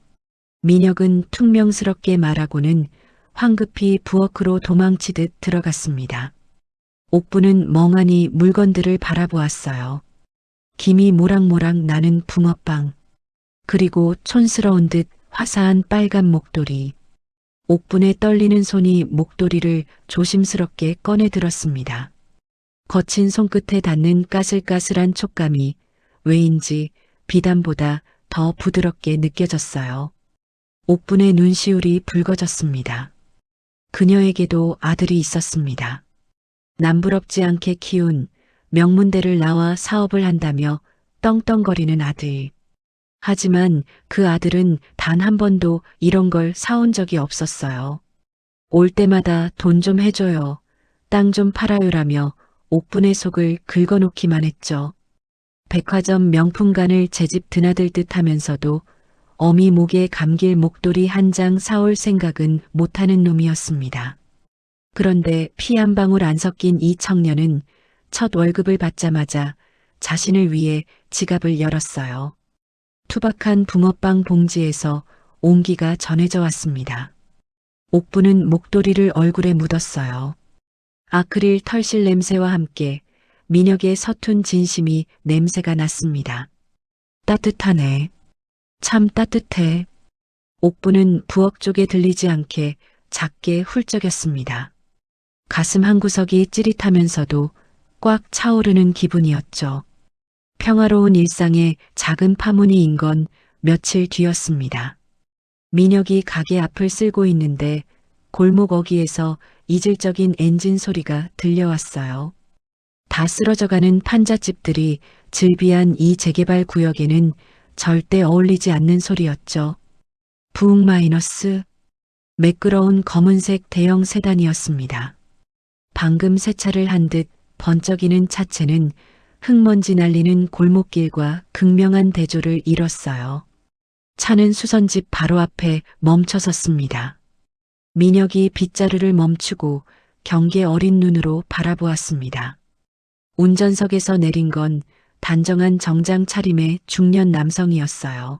민혁은 퉁명스럽게 말하고는 황급히 부엌으로 도망치듯 들어갔습니다. 옥분은 멍하니 물건들을 바라보았어요. 김이 모락모락 나는 붕어빵, 그리고 촌스러운 듯 화사한 빨간 목도리. 옥분의 떨리는 손이 목도리를 조심스럽게 꺼내 들었습니다. 거친 손끝에 닿는 까슬까슬한 촉감이 왜인지 비단보다 더 부드럽게 느껴졌어요. 옥분의 눈시울이 붉어졌습니다. 그녀에게도 아들이 있었습니다. 남부럽지 않게 키운, 명문대를 나와 사업을 한다며 떵떵거리는 아들. 하지만 그 아들은 단 한 번도 이런 걸 사온 적이 없었어요. 올 때마다 돈 좀 해줘요, 땅 좀 팔아요라며 옥분의 속을 긁어놓기만 했죠. 백화점 명품관을 제집 드나들 듯 하면서도 어미 목에 감길 목도리 한 장 사올 생각은 못하는 놈이었습니다. 그런데 피 한 방울 안 섞인 이 청년은 첫 월급을 받자마자 자신을 위해 지갑을 열었어요. 투박한 붕어빵 봉지에서 온기가 전해져 왔습니다. 옥부는 목도리를 얼굴에 묻었어요. 아크릴 털실 냄새와 함께 민혁의 서툰 진심이 냄새가 났습니다. 따뜻하네. 참 따뜻해. 옥부는 부엌 쪽에 들리지 않게 작게 훌쩍였습니다. 가슴 한구석이 찌릿하면서도 꽉 차오르는 기분이었죠. 평화로운 일상에 작은 파문이 인 건 며칠 뒤였습니다. 민혁이 가게 앞을 쓸고 있는데 골목 어귀에서 이질적인 엔진 소리가 들려왔어요. 다 쓰러져가는 판잣집들이 즐비한 이 재개발 구역에는 절대 어울리지 않는 소리였죠. 부흥 마이너스. 매끄러운 검은색 대형 세단이었습니다. 방금 세차를 한 듯 번쩍이는 차체는 흙먼지 날리는 골목길과 극명한 대조를 이뤘어요. 차는 수선집 바로 앞에 멈춰섰습니다. 민혁이 빗자루를 멈추고 경계 어린 눈으로 바라보았습니다. 운전석에서 내린 건 단정한 정장 차림의 중년 남성이었어요.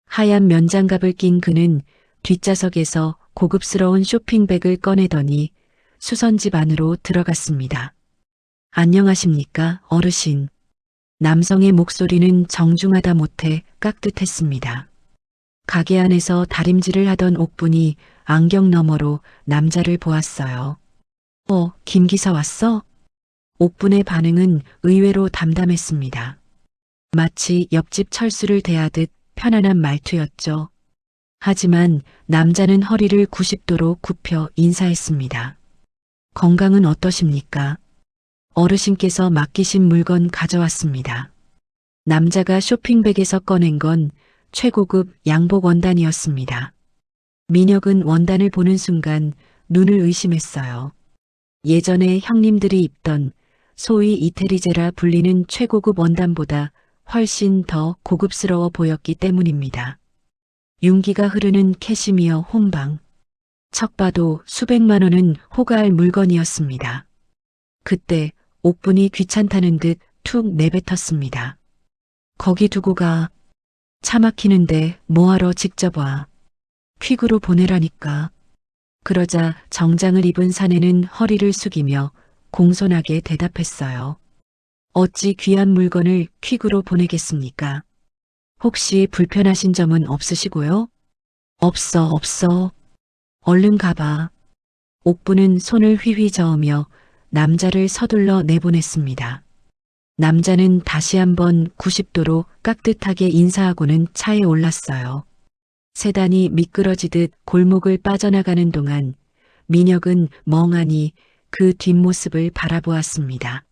하얀 면장갑을 낀 그는 뒷좌석에서 고급스러운 쇼핑백을 꺼내더니 수선집 안으로 들어갔습니다. 안녕하십니까, 어르신. 남성의 목소리는 정중하다 못해 깍듯했습니다. 가게 안에서 다림질을 하던 옥분이 안경 너머로 남자를 보았어요. 김 기사 왔어? 옥분의 반응은 의외로 담담했습니다. 마치 옆집 철수를 대하듯 편안한 말투였죠. 하지만 남자는 허리를 90도로 굽혀 인사했습니다. 건강은 어떠십니까? 어르신께서 맡기신 물건 가져왔습니다. 남자가 쇼핑백에서 꺼낸 건 최고급 양복 원단이었습니다. 민혁은 원단을 보는 순간 눈을 의심했어요. 예전에 형님들이 입던 소위 이태리제라 불리는 최고급 원단보다 훨씬 더 고급스러워 보였기 때문입니다. 윤기가 흐르는 캐시미어 혼방. 척 봐도 수백만 원은 호가할 물건이었습니다. 그때 옥분이 귀찮다는 듯 툭 내뱉었습니다. 거기 두고 가. 차 막히는데 뭐하러 직접 와. 퀵으로 보내라니까. 그러자 정장을 입은 사내는 허리를 숙이며 공손하게 대답했어요. 어찌 귀한 물건을 퀵으로 보내겠습니까? 혹시 불편하신 점은 없으시고요? 없어. 얼른 가봐. 옥부는 손을 휘휘 저으며 남자를 서둘러 내보냈습니다. 남자는 다시 한번 90도로 깍듯하게 인사하고는 차에 올랐어요. 세단이 미끄러지듯 골목을 빠져나가는 동안 민혁은 멍하니 그 뒷모습을 바라보았습니다.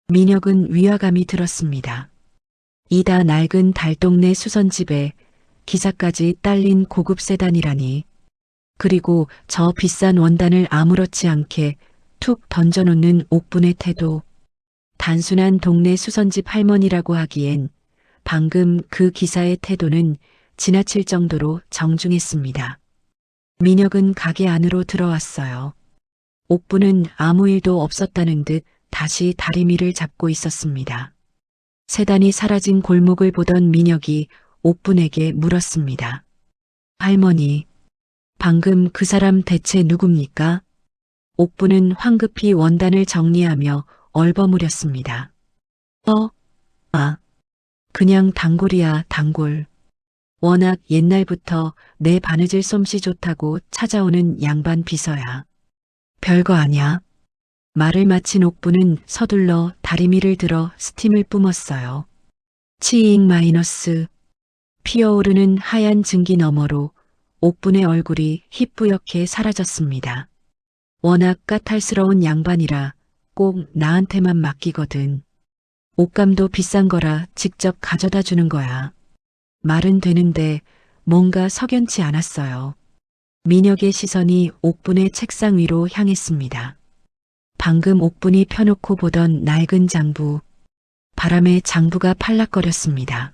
민혁은 위화감이 들었습니다. 이다 낡은 달동네 수선집에 기사까지 딸린 고급 세단이라니. 그리고 저 비싼 원단을 아무렇지 않게 툭 던져놓는 옥분의 태도. 단순한 동네 수선집 할머니라고 하기엔 방금 그 기사의 태도는 지나칠 정도로 정중했습니다. 민혁은 가게 안으로 들어왔어요. 옥분은 아무 일도 없었다는 듯 다시 다리미를 잡고 있었습니다. 세단이 사라진 골목을 보던 민혁이 옥분에게 물었습니다. 할머니, 방금 그 사람 대체 누굽니까? 옥분은 황급히 원단을 정리하며 얼버무렸습니다. 그냥 단골이야, 단골. 워낙 옛날부터 내 바느질 솜씨 좋다고 찾아오는 양반 비서야. 별거 아냐. 말을 마친 옥부는 서둘러 다리미를 들어 스팀을 뿜었어요. 치잉 마이너스. 피어오르는 하얀 증기 너머로 옥분의 얼굴이 희뿌옇게 사라졌습니다. 워낙 까탈스러운 양반이라 꼭 나한테만 맡기거든. 옷감도 비싼 거라 직접 가져다 주는 거야. 말은 되는데 뭔가 석연치 않았어요. 민혁의 시선이 옥분의 책상 위로 향했습니다. 방금 옥분이 펴놓고 보던 낡은 장부. 바람에 장부가 팔락거렸습니다.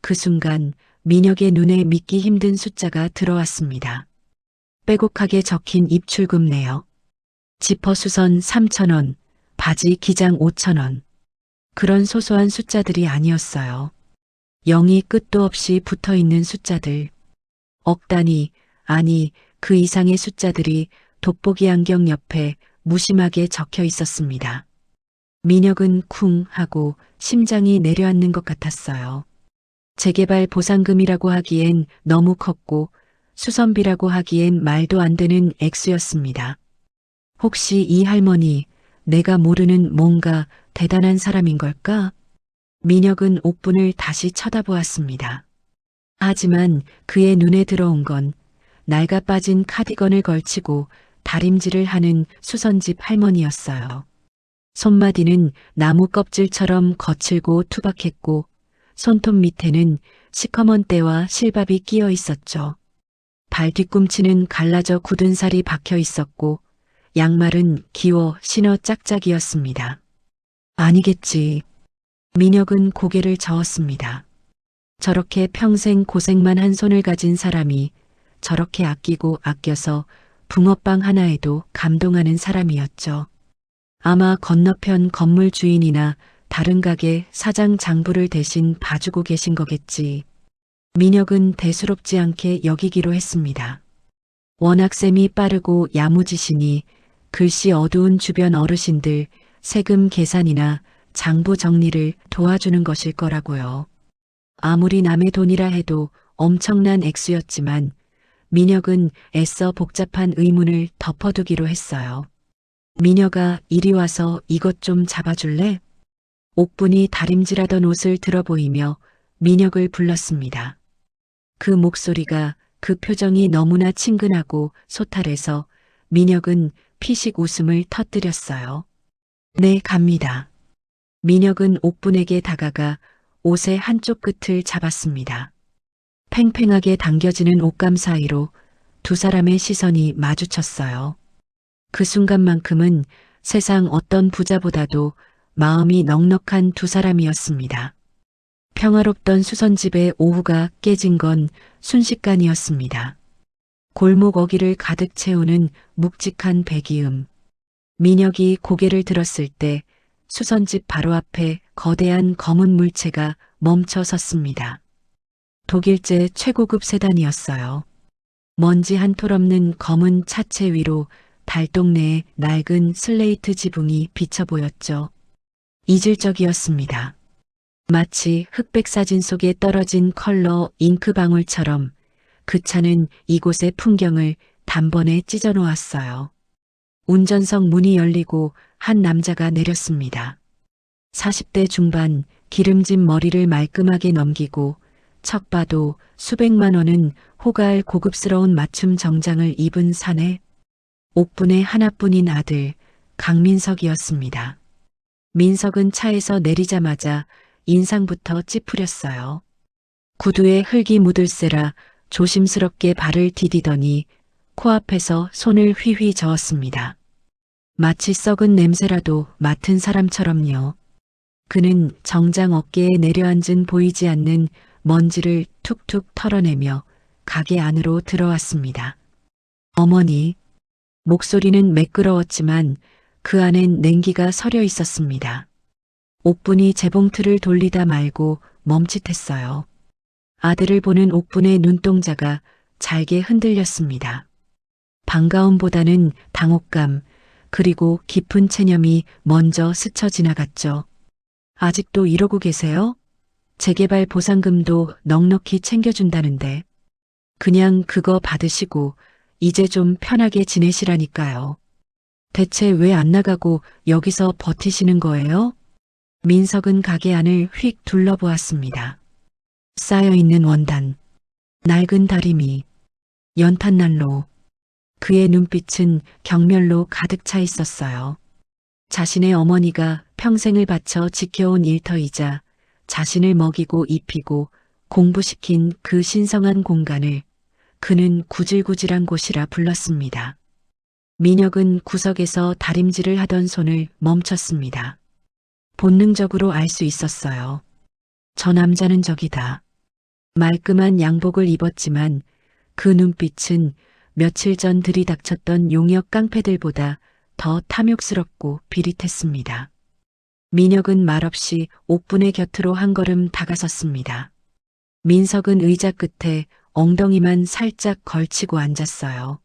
그 순간 민혁의 눈에 믿기 힘든 숫자가 들어왔습니다. 빼곡하게 적힌 입출금 내역. 지퍼 수선 3,000원, 바지 기장 5,000원. 그런 소소한 숫자들이 아니었어요. 0이 끝도 없이 붙어 있는 숫자들. 억 단위, 아니 그 이상의 숫자들이 돋보기 안경 옆에 무심하게 적혀 있었습니다. 민혁은 쿵 하고 심장이 내려앉는 것 같았어요. 재개발 보상금이라고 하기엔 너무 컸고 수선비라고 하기엔 말도 안 되는 액수였습니다. 혹시 이 할머니 내가 모르는 뭔가 대단한 사람인 걸까? 민혁은 옥분을 다시 쳐다보았습니다. 하지만 그의 눈에 들어온 건 낡아 빠진 카디건을 걸치고 다림질을 하는 수선집 할머니였어요. 손마디는 나무 껍질처럼 거칠고 투박했고 손톱 밑에는 시커먼 때와 실밥이 끼어 있었죠. 발 뒤꿈치는 갈라져 굳은 살이 박혀 있었고 양말은 기워 신어 짝짝이었습니다. 아니겠지. 민혁은 고개를 저었습니다. 저렇게 평생 고생만 한 손을 가진 사람이 저렇게 아끼고 아껴서 붕어빵 하나에도 감동하는 사람이었죠. 아마 건너편 건물 주인이나 다른 가게 사장 장부를 대신 봐주고 계신 거겠지. 민혁은 대수롭지 않게 여기기로 했습니다. 워낙 셈이 빠르고 야무지시니 글씨 어두운 주변 어르신들 세금 계산이나 장부 정리를 도와주는 것일 거라고요. 아무리 남의 돈이라 해도 엄청난 액수였지만 민혁은 애써 복잡한 의문을 덮어두기로 했어요. 민혁아, 이리 와서 이것 좀 잡아줄래? 옥분이 다림질하던 옷을 들어보이며 민혁을 불렀습니다. 그 목소리가, 그 표정이 너무나 친근하고 소탈해서 민혁은 피식 웃음을 터뜨렸어요. 네, 갑니다. 민혁은 옥분에게 다가가 옷의 한쪽 끝을 잡았습니다. 팽팽하게 당겨지는 옷감 사이로 두 사람의 시선이 마주쳤어요. 그 순간만큼은 세상 어떤 부자보다도 마음이 넉넉한 두 사람이었습니다. 평화롭던 수선집의 오후가 깨진 건 순식간이었습니다. 골목 어귀를 가득 채우는 묵직한 배기음. 민혁이 고개를 들었을 때 수선집 바로 앞에 거대한 검은 물체가 멈춰 섰습니다. 독일제 최고급 세단이었어요. 먼지 한 톨 없는 검은 차체 위로 달동네의 낡은 슬레이트 지붕이 비쳐 보였죠. 이질적이었습니다. 마치 흑백 사진 속에 떨어진 컬러 잉크방울처럼 그 차는 이곳의 풍경을 단번에 찢어 놓았어요. 운전석 문이 열리고 한 남자가 내렸습니다. 40대 중반 기름진 머리를 말끔하게 넘기고 척 봐도 수백만 원은 호가할 고급스러운 맞춤 정장을 입은 사내 옥분의 하나뿐인 아들 강민석이었습니다. 민석은 차에서 내리자마자 인상부터 찌푸렸어요. 구두에 흙이 묻을세라 조심스럽게 발을 디디더니 코앞에서 손을 휘휘 저었습니다. 마치 썩은 냄새라도 맡은 사람처럼요. 그는 정장 어깨에 내려앉은 보이지 않는 먼지를 툭툭 털어내며 가게 안으로 들어왔습니다. 어머니, 목소리는 매끄러웠지만 그 안엔 냉기가 서려 있었습니다. 옥분이 재봉틀을 돌리다 말고 멈칫했어요. 아들을 보는 옥분의 눈동자가 잘게 흔들렸습니다. 반가움보다는 당혹감, 그리고 깊은 체념이 먼저 스쳐 지나갔죠. 아직도 이러고 계세요? 재개발 보상금도 넉넉히 챙겨준다는데. 그냥 그거 받으시고 이제 좀 편하게 지내시라니까요. 대체 왜 안 나가고 여기서 버티시는 거예요? 민석은 가게 안을 휙 둘러보았습니다. 쌓여있는 원단, 낡은 다리미, 연탄난로. 그의 눈빛은 경멸로 가득 차 있었어요. 자신의 어머니가 평생을 바쳐 지켜온 일터이자 자신을 먹이고 입히고 공부시킨 그 신성한 공간을 그는 구질구질한 곳이라 불렀습니다. 민혁은 구석에서 다림질을 하던 손을 멈췄습니다. 본능적으로 알 수 있었어요. 저 남자는 적이다. 말끔한 양복을 입었지만 그 눈빛은 며칠 전 들이닥쳤던 용역 깡패들보다 더 탐욕스럽고 비릿했습니다. 민혁은 말없이 옥분의 곁으로 한 걸음 다가섰습니다. 민석은 의자 끝에 엉덩이만 살짝 걸치고 앉았어요.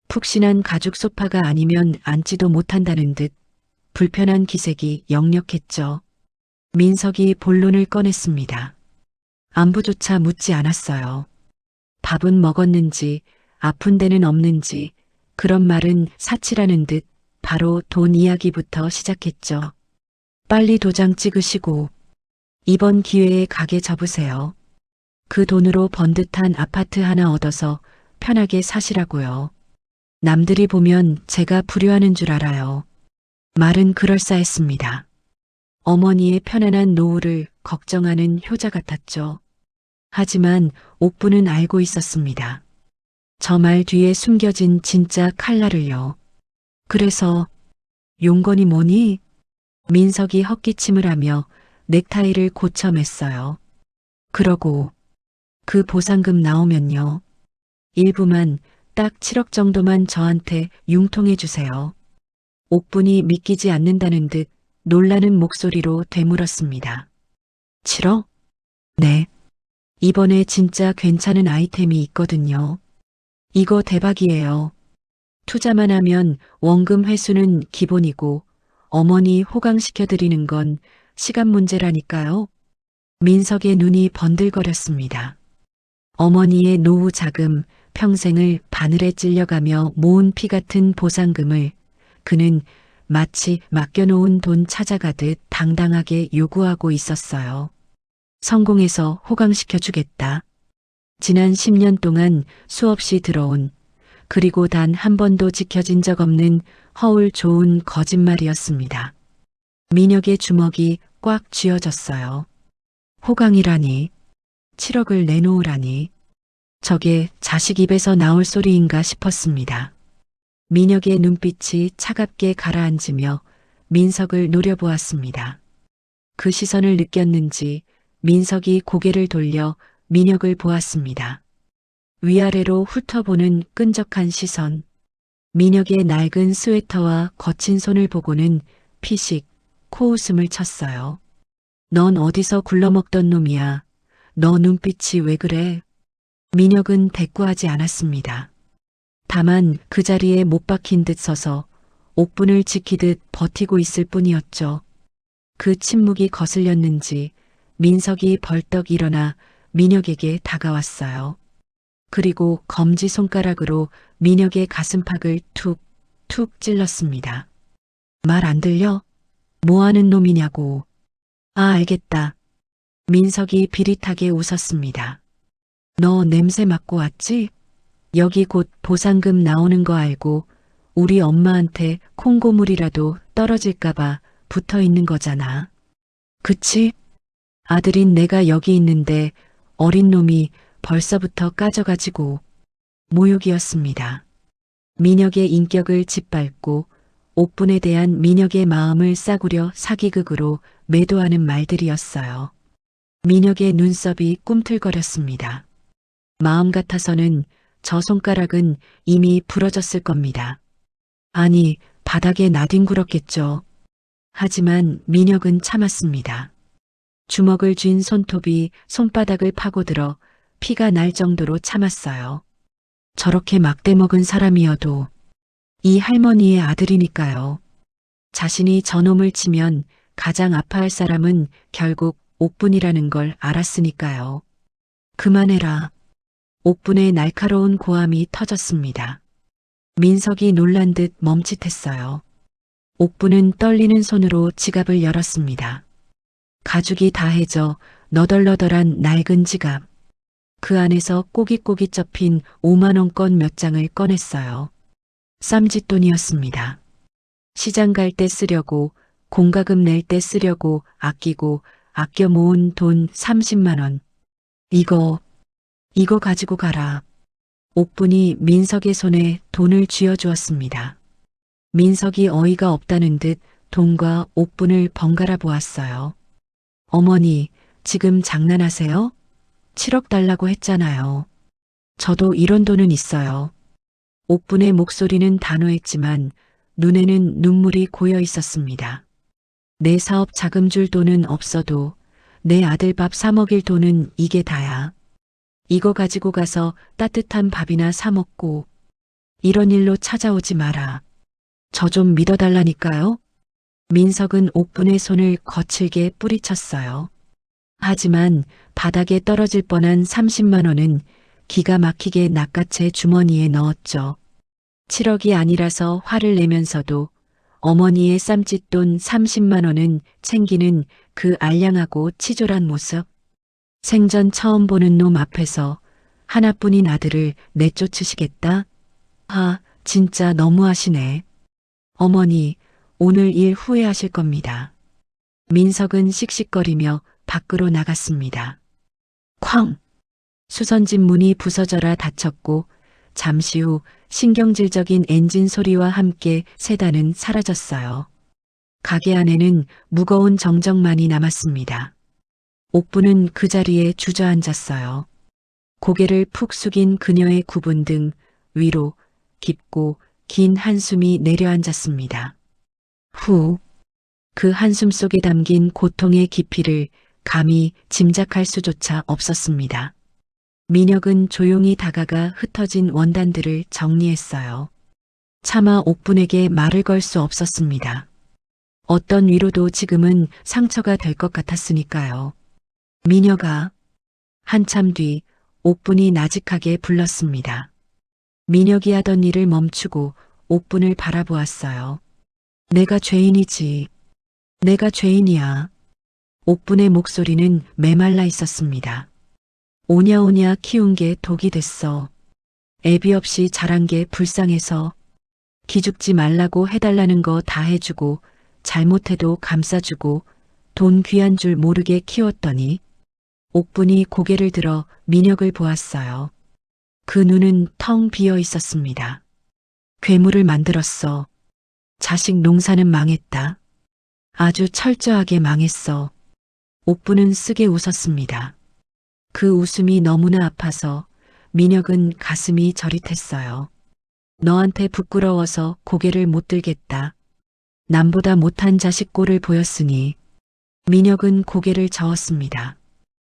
푹신한 가죽 소파가 아니면 앉지도 못한다는 듯 불편한 기색이 역력했죠. 민석이 본론을 꺼냈습니다. 안부조차 묻지 않았어요. 밥은 먹었는지, 아픈 데는 없는지, 그런 말은 사치라는 듯 바로 돈 이야기부터 시작했죠. 빨리 도장 찍으시고 이번 기회에 가게 접으세요. 그 돈으로 번듯한 아파트 하나 얻어서 편하게 사시라고요. 남들이 보면 제가 불효하는 줄 알아요. 말은 그럴싸했습니다. 어머니의 편안한 노후를 걱정하는 효자 같았죠. 하지만 옥부는 알고 있었습니다. 저 말 뒤에 숨겨진 진짜 칼날을요. 그래서 용건이 뭐니? 민석이 헛기침을 하며 넥타이를 고쳐 맸어요. 그러고 그 보상금 나오면요. 일부만 딱 7억 정도만 저한테 융통해 주세요. 옥분이 믿기지 않는다는 듯 놀라는 목소리로 되물었습니다. 7억? 네. 이번에 진짜 괜찮은 아이템이 있거든요. 이거 대박이에요. 투자만 하면 원금 회수는 기본이고 어머니 호강시켜드리는 건 시간 문제라니까요. 민석의 눈이 번들거렸습니다. 어머니의 노후 자금, 평생을 바늘에 찔려가며 모은 피 같은 보상금을 그는 마치 맡겨놓은 돈 찾아가듯 당당하게 요구하고 있었어요. 성공해서 호강시켜주겠다. 지난 10년 동안 수없이 들어온 그리고 단 한 번도 지켜진 적 없는 허울 좋은 거짓말이었습니다. 민혁의 주먹이 꽉 쥐어졌어요. 호강이라니, 7억을 내놓으라니, 저게 자식 입에서 나올 소리인가 싶었습니다. 민혁의 눈빛이 차갑게 가라앉으며 민석을 노려보았습니다. 그 시선을 느꼈는지 민석이 고개를 돌려 민혁을 보았습니다. 위아래로 훑어보는 끈적한 시선. 민혁의 낡은 스웨터와 거친 손을 보고는 피식 코웃음을 쳤어요. 넌 어디서 굴러먹던 놈이야. 너 눈빛이 왜 그래? 민혁은 대꾸하지 않았습니다. 다만 그 자리에 못 박힌 듯 서서 옥분을 지키듯 버티고 있을 뿐이었죠. 그 침묵이 거슬렸는지 민석이 벌떡 일어나 민혁에게 다가왔어요. 그리고 검지손가락으로 민혁의 가슴팍을 툭 찔렀습니다. 말 안 들려? 뭐 하는 놈이냐고. 아, 알겠다. 민석이 비릿하게 웃었습니다. 너 냄새 맡고 왔지? 여기 곧 보상금 나오는 거 알고 우리 엄마한테 콩고물이라도 떨어질까봐 붙어 있는 거잖아. 그치? 아들인 내가 여기 있는데 어린 놈이 벌써부터 까져가지고 모욕이었습니다. 민혁의 인격을 짓밟고 옥분에 대한 민혁의 마음을 싸구려 사기극으로 매도하는 말들이었어요. 민혁의 눈썹이 꿈틀거렸습니다. 마음 같아서는 저 손가락은 이미 부러졌을 겁니다. 아니, 바닥에 나뒹굴었겠죠. 하지만 민혁은 참았습니다. 주먹을 쥔 손톱이 손바닥을 파고들어 피가 날 정도로 참았어요. 저렇게 막대먹은 사람이어도 이 할머니의 아들이니까요. 자신이 저놈을 치면 가장 아파할 사람은 결국 옥분이라는 걸 알았으니까요. 그만해라. 옥분의 날카로운 고함이 터졌습니다. 민석이 놀란 듯 멈칫했어요. 옥분은 떨리는 손으로 지갑을 열었습니다. 가죽이 다해져 너덜너덜한 낡은 지갑. 그 안에서 꼬깃꼬깃 접힌 5만원권 몇 장을 꺼냈어요. 쌈짓돈이었습니다. 시장 갈 때 쓰려고, 공과금 낼 때 쓰려고 아끼고 아껴 모은 돈 30만원. 이거 가지고 가라. 옥분이 민석의 손에 돈을 쥐어주었습니다. 민석이 어이가 없다는 듯 돈과 옥분을 번갈아 보았어요. 어머니, 지금 장난하세요? 7억 달라고 했잖아요. 저도 이런 돈은 있어요. 옥분의 목소리는 단호했지만 눈에는 눈물이 고여 있었습니다. 내 사업 자금 줄 돈은 없어도 내 아들 밥 사 먹일 돈은 이게 다야. 이거 가지고 가서 따뜻한 밥이나 사 먹고 이런 일로 찾아오지 마라. 저 좀 믿어달라니까요. 민석은 옥분의 손을 거칠게 뿌리쳤어요. 하지만 바닥에 떨어질 뻔한 30만 원은 기가 막히게 낚아채 주머니에 넣었죠. 7억이 아니라서 화를 내면서도 어머니의 쌈짓돈 30만 원은 챙기는 그 알량하고 치졸한 모습. 생전 처음 보는 놈 앞에서 하나뿐인 아들을 내쫓으시겠다? 아, 진짜 너무하시네. 어머니, 오늘 일 후회하실 겁니다. 민석은 씩씩거리며 밖으로 나갔습니다. 쾅! 수선집 문이 부서져라 닫혔고 잠시 후 신경질적인 엔진 소리와 함께 세단은 사라졌어요. 가게 안에는 무거운 정적만이 남았습니다. 옥부는 그 자리에 주저앉았어요. 고개를 푹 숙인 그녀의 구분 등 위로 깊고 긴 한숨이 내려앉았습니다. 후, 그 한숨 속에 담긴 고통의 깊이를 감히 짐작할 수조차 없었습니다. 민혁은 조용히 다가가 흩어진 원단들을 정리했어요. 차마 옥분에게 말을 걸 수 없었습니다. 어떤 위로도 지금은 상처가 될 것 같았으니까요. 민혁아. 한참 뒤 옥분이 나직하게 불렀습니다. 민혁이 하던 일을 멈추고 옥분을 바라보았어요. 내가 죄인이지. 내가 죄인이야. 옥분의 목소리는 메말라 있었습니다. 오냐오냐 키운 게 독이 됐어. 애비 없이 자란 게 불쌍해서 기죽지 말라고 해달라는 거 다 해주고 잘못해도 감싸주고 돈 귀한 줄 모르게 키웠더니 옥분이 고개를 들어 민혁을 보았어요. 그 눈은 텅 비어 있었습니다. 괴물을 만들었어. 자식 농사는 망했다. 아주 철저하게 망했어. 옥분은 쓰게 웃었습니다. 그 웃음이 너무나 아파서 민혁은 가슴이 저릿했어요. 너한테 부끄러워서 고개를 못 들겠다. 남보다 못한 자식 꼴을 보였으니. 민혁은 고개를 저었습니다.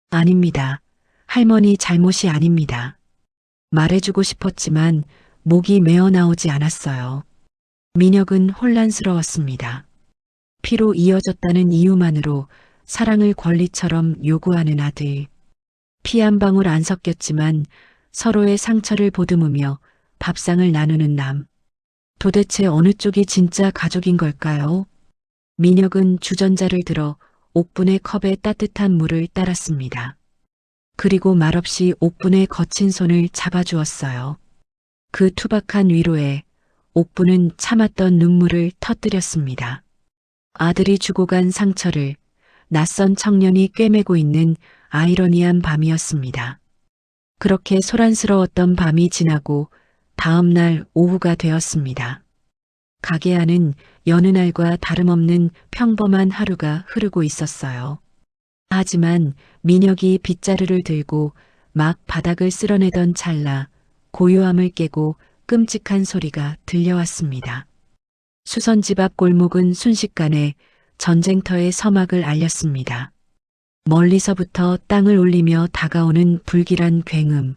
아닙니다. 할머니 잘못이 아닙니다. 말해주고 싶었지만 목이 메어 나오지 않았어요. 민혁은 혼란스러웠습니다. 피로 이어졌다는 이유만으로 사랑을 권리처럼 요구하는 아들. 피 한 방울 안 섞였지만 서로의 상처를 보듬으며 밥상을 나누는 남. 도대체 어느 쪽이 진짜 가족인 걸까요? 민혁은 주전자를 들어 옥분의 컵에 따뜻한 물을 따랐습니다. 그리고 말없이 옥분의 거친 손을 잡아주었어요. 그 투박한 위로에 옥분은 참았던 눈물을 터뜨렸습니다. 아들이 주고 간 상처를 낯선 청년이 꿰매고 있는 아이러니한 밤이었습니다. 그렇게 소란스러웠던 밤이 지나고 다음 날 오후가 되었습니다. 가게 안은 여느 날과 다름없는 평범한 하루가 흐르고 있었어요. 하지만 민혁이 빗자루를 들고 막 바닥을 쓸어내던 찰나 고요함을 깨고 끔찍한 소리가 들려왔습니다. 수선집 앞 골목은 순식간에 전쟁터의 서막을 알렸습니다. 멀리서부터 땅을 울리며 다가오는 불길한 굉음.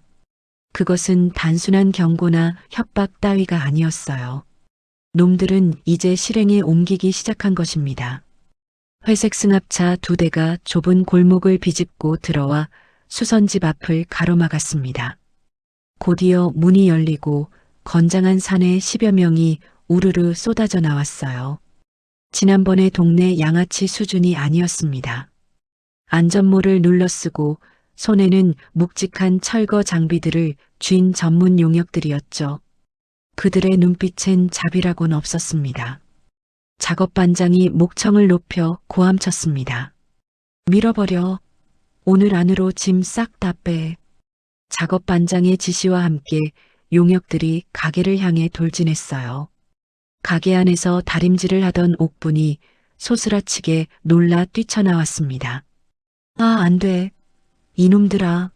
그것은 단순한 경고나 협박 따위가 아니었어요. 놈들은 이제 실행에 옮기기 시작한 것입니다. 회색 승합차 2대가 좁은 골목을 비집고 들어와 수선집 앞을 가로막았습니다. 곧이어 문이 열리고 건장한 사내 10여 명이 우르르 쏟아져 나왔어요. 지난번의 동네 양아치 수준이 아니었습니다. 안전모를 눌러쓰고 손에는 묵직한 철거 장비들을 쥔 전문 용역들이었죠. 그들의 눈빛엔 자비라고는 없었습니다. 작업 반장이 목청을 높여 고함쳤습니다. 밀어버려. 오늘 안으로 짐 싹 다 빼. 작업 반장의 지시와 함께 용역들이 가게를 향해 돌진했어요. 가게 안에서 다림질을 하던 옥분이 소스라치게 놀라 뛰쳐나왔습니다. 아, 안 돼. 이놈들아.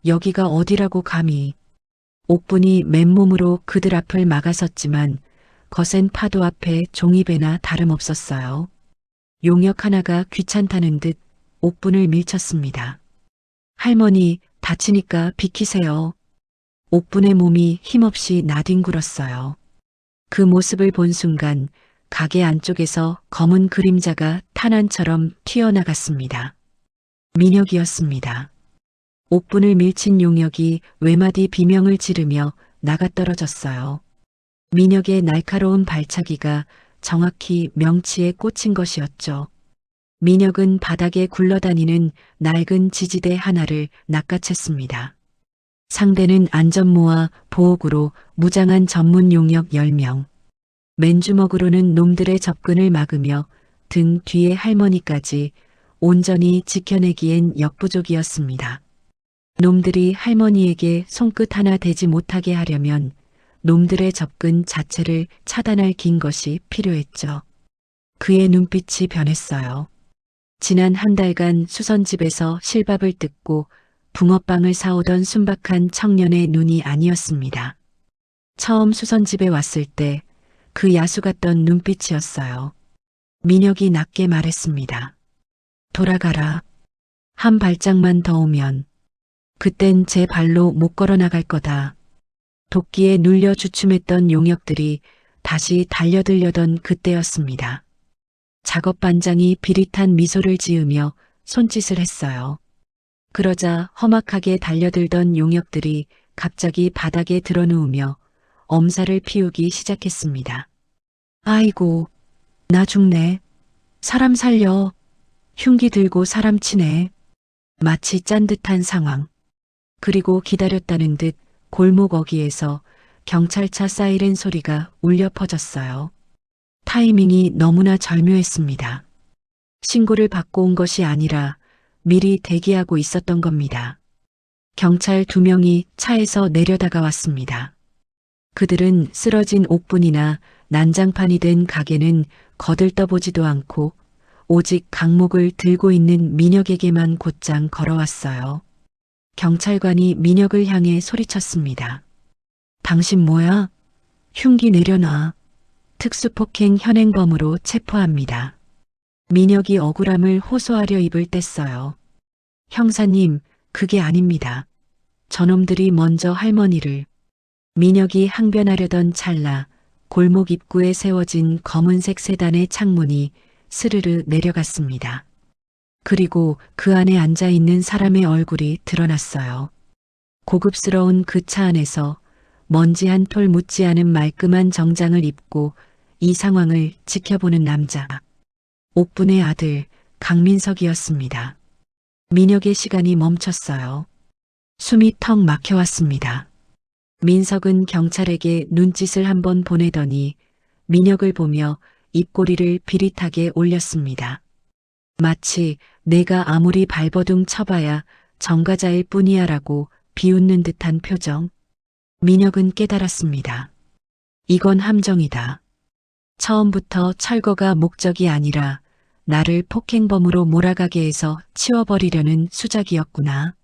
여기가 어디라고 감히. 옥분이 맨몸으로 그들 앞을 막아섰지만 거센 파도 앞에 종이배나 다름없었어요. 용역 하나가 귀찮다는 듯 옥분을 밀쳤습니다. 할머니, 다치니까 비키세요. 옥분의 몸이 힘없이 나뒹굴었어요. 그 모습을 본 순간 가게 안쪽에서 검은 그림자가 탄환처럼 튀어나갔습니다. 민혁이었습니다. 옥분을 밀친 용역이 외마디 비명을 지르며 나가떨어졌어요. 민혁의 날카로운 발차기가 정확히 명치에 꽂힌 것이었죠. 민혁은 바닥에 굴러다니는 낡은 지지대 하나를 낚아챘습니다. 상대는 안전모와 보호구로 무장한 전문 용역 10명. 맨주먹으로는 놈들의 접근을 막으며 등 뒤에 할머니까지 온전히 지켜내기엔 역부족이었습니다. 놈들이 할머니에게 손끝 하나 대지 못하게 하려면 놈들의 접근 자체를 차단할 긴 것이 필요했죠. 그의 눈빛이 변했어요. 지난 한 달간 수선집에서 실밥을 뜯고 붕어빵을 사오던 순박한 청년의 눈이 아니었습니다. 처음 수선집에 왔을 때 그 야수 같던 눈빛이었어요. 민혁이 낮게 말했습니다. 돌아가라. 한 발짝만 더 오면 그땐 제 발로 못 걸어 나갈 거다. 도끼에 눌려 주춤했던 용역들이 다시 달려들려던 그때였습니다. 작업 반장이 비릿한 미소를 지으며 손짓을 했어요. 그러자 험악하게 달려들던 용역들이 갑자기 바닥에 드러누우며 엄살을 피우기 시작했습니다. 아이고, 나 죽네. 사람 살려. 흉기 들고 사람 치네. 마치 짠듯한 상황. 그리고 기다렸다는 듯 골목 어귀에서 경찰차 사이렌 소리가 울려 퍼졌어요. 타이밍이 너무나 절묘했습니다. 신고를 받고 온 것이 아니라 미리 대기하고 있었던 겁니다. 경찰 2명이 차에서 내려다가 왔습니다. 그들은 쓰러진 옥분이나 난장판이 된 가게는 거들떠보지도 않고 오직 강목을 들고 있는 민혁에게만 곧장 걸어왔어요. 경찰관이 민혁을 향해 소리쳤습니다. 당신 뭐야? 흉기 내려놔. 특수폭행 현행범으로 체포합니다. 민혁이 억울함을 호소하려 입을 뗐어요. 형사님, 그게 아닙니다. 저놈들이 먼저 할머니를. 민혁이 항변하려던 찰나 골목 입구에 세워진 검은색 세단의 창문이 스르르 내려갔습니다. 그리고 그 안에 앉아있는 사람의 얼굴이 드러났어요. 고급스러운 그 차 안에서 먼지 한 톨 묻지 않은 말끔한 정장을 입고 이 상황을 지켜보는 남자. 옥분의 아들 강민석이었습니다. 민혁의 시간이 멈췄어요. 숨이 턱 막혀왔습니다. 민석은 경찰에게 눈짓을 한번 보내더니 민혁을 보며 입꼬리를 비릿하게 올렸습니다. 마치 내가 아무리 발버둥 쳐봐야 정과자일 뿐이야라고 비웃는 듯한 표정. 민혁은 깨달았습니다. 이건 함정이다. 처음부터 철거가 목적이 아니라 나를 폭행범으로 몰아가게 해서 치워버리려는 수작이었구나.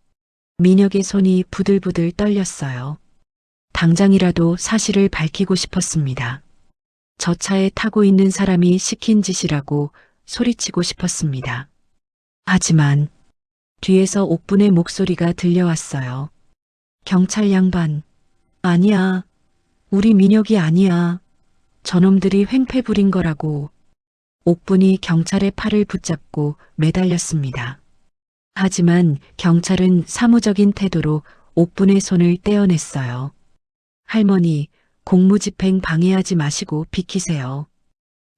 민혁의 손이 부들부들 떨렸어요. 당장이라도 사실을 밝히고 싶었습니다. 저 차에 타고 있는 사람이 시킨 짓이라고 소리치고 싶었습니다. 하지만 뒤에서 옥분의 목소리가 들려왔어요. 경찰 양반, 아니야. 우리 민혁이 아니야. 저놈들이 횡패 부린 거라고. 옥분이 경찰의 팔을 붙잡고 매달렸습니다. 하지만 경찰은 사무적인 태도로 옥분의 손을 떼어냈어요. 할머니, 공무집행 방해하지 마시고 비키세요.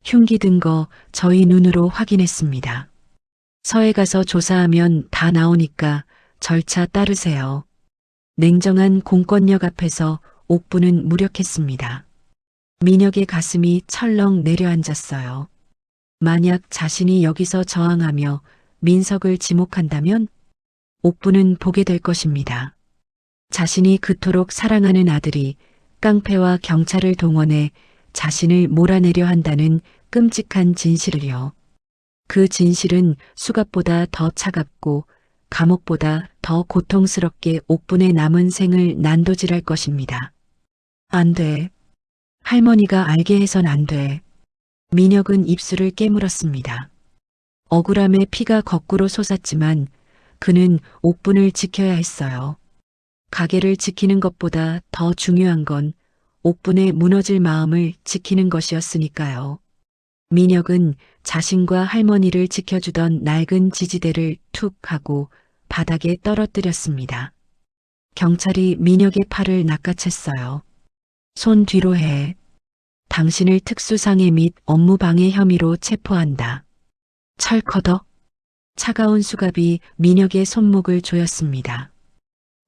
흉기 든 거 저희 눈으로 확인했습니다. 서해 가서 조사하면 다 나오니까 절차 따르세요. 냉정한 공권력 앞에서 옥분은 무력했습니다. 민혁의 가슴이 철렁 내려앉았어요. 만약 자신이 여기서 저항하며 민석을 지목한다면 옥분은 보게 될 것입니다. 자신이 그토록 사랑하는 아들이 깡패와 경찰을 동원해 자신을 몰아내려 한다는 끔찍한 진실을요. 그 진실은 수갑보다 더 차갑고 감옥보다 더 고통스럽게 옥분의 남은 생을 난도질할 것입니다. 안 돼. 할머니가 알게 해선 안 돼. 민혁은 입술을 깨물었습니다. 억울함에 피가 거꾸로 솟았지만 그는 옥분을 지켜야 했어요. 가게를 지키는 것보다 더 중요한 건 옥분의 무너질 마음을 지키는 것이었으니까요. 민혁은 자신과 할머니를 지켜주던 낡은 지지대를 툭 하고 바닥에 떨어뜨렸습니다. 경찰이 민혁의 팔을 낚아챘어요. 손 뒤로 해. 당신을 특수상해 및 업무방해 혐의로 체포한다. 철커덕. 차가운 수갑이 민혁의 손목을 조였습니다.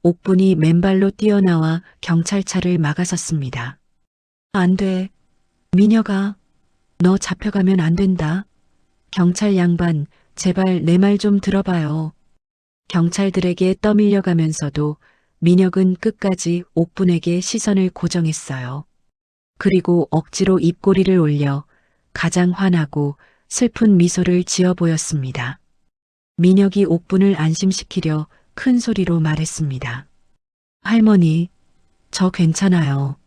옥분이 맨발로 뛰어나와 경찰차를 막아섰습니다. 안 돼. 민혁아, 너 잡혀가면 안 된다. 경찰 양반, 제발 내 말 좀 들어봐요. 경찰들에게 떠밀려가면서도 민혁은 끝까지 옥분에게 시선을 고정했어요. 그리고 억지로 입꼬리를 올려 가장 화나고 슬픈 미소를 지어 보였습니다. 민혁이 옥분을 안심시키려 큰 소리로 말했습니다. 할머니, 저 괜찮아요.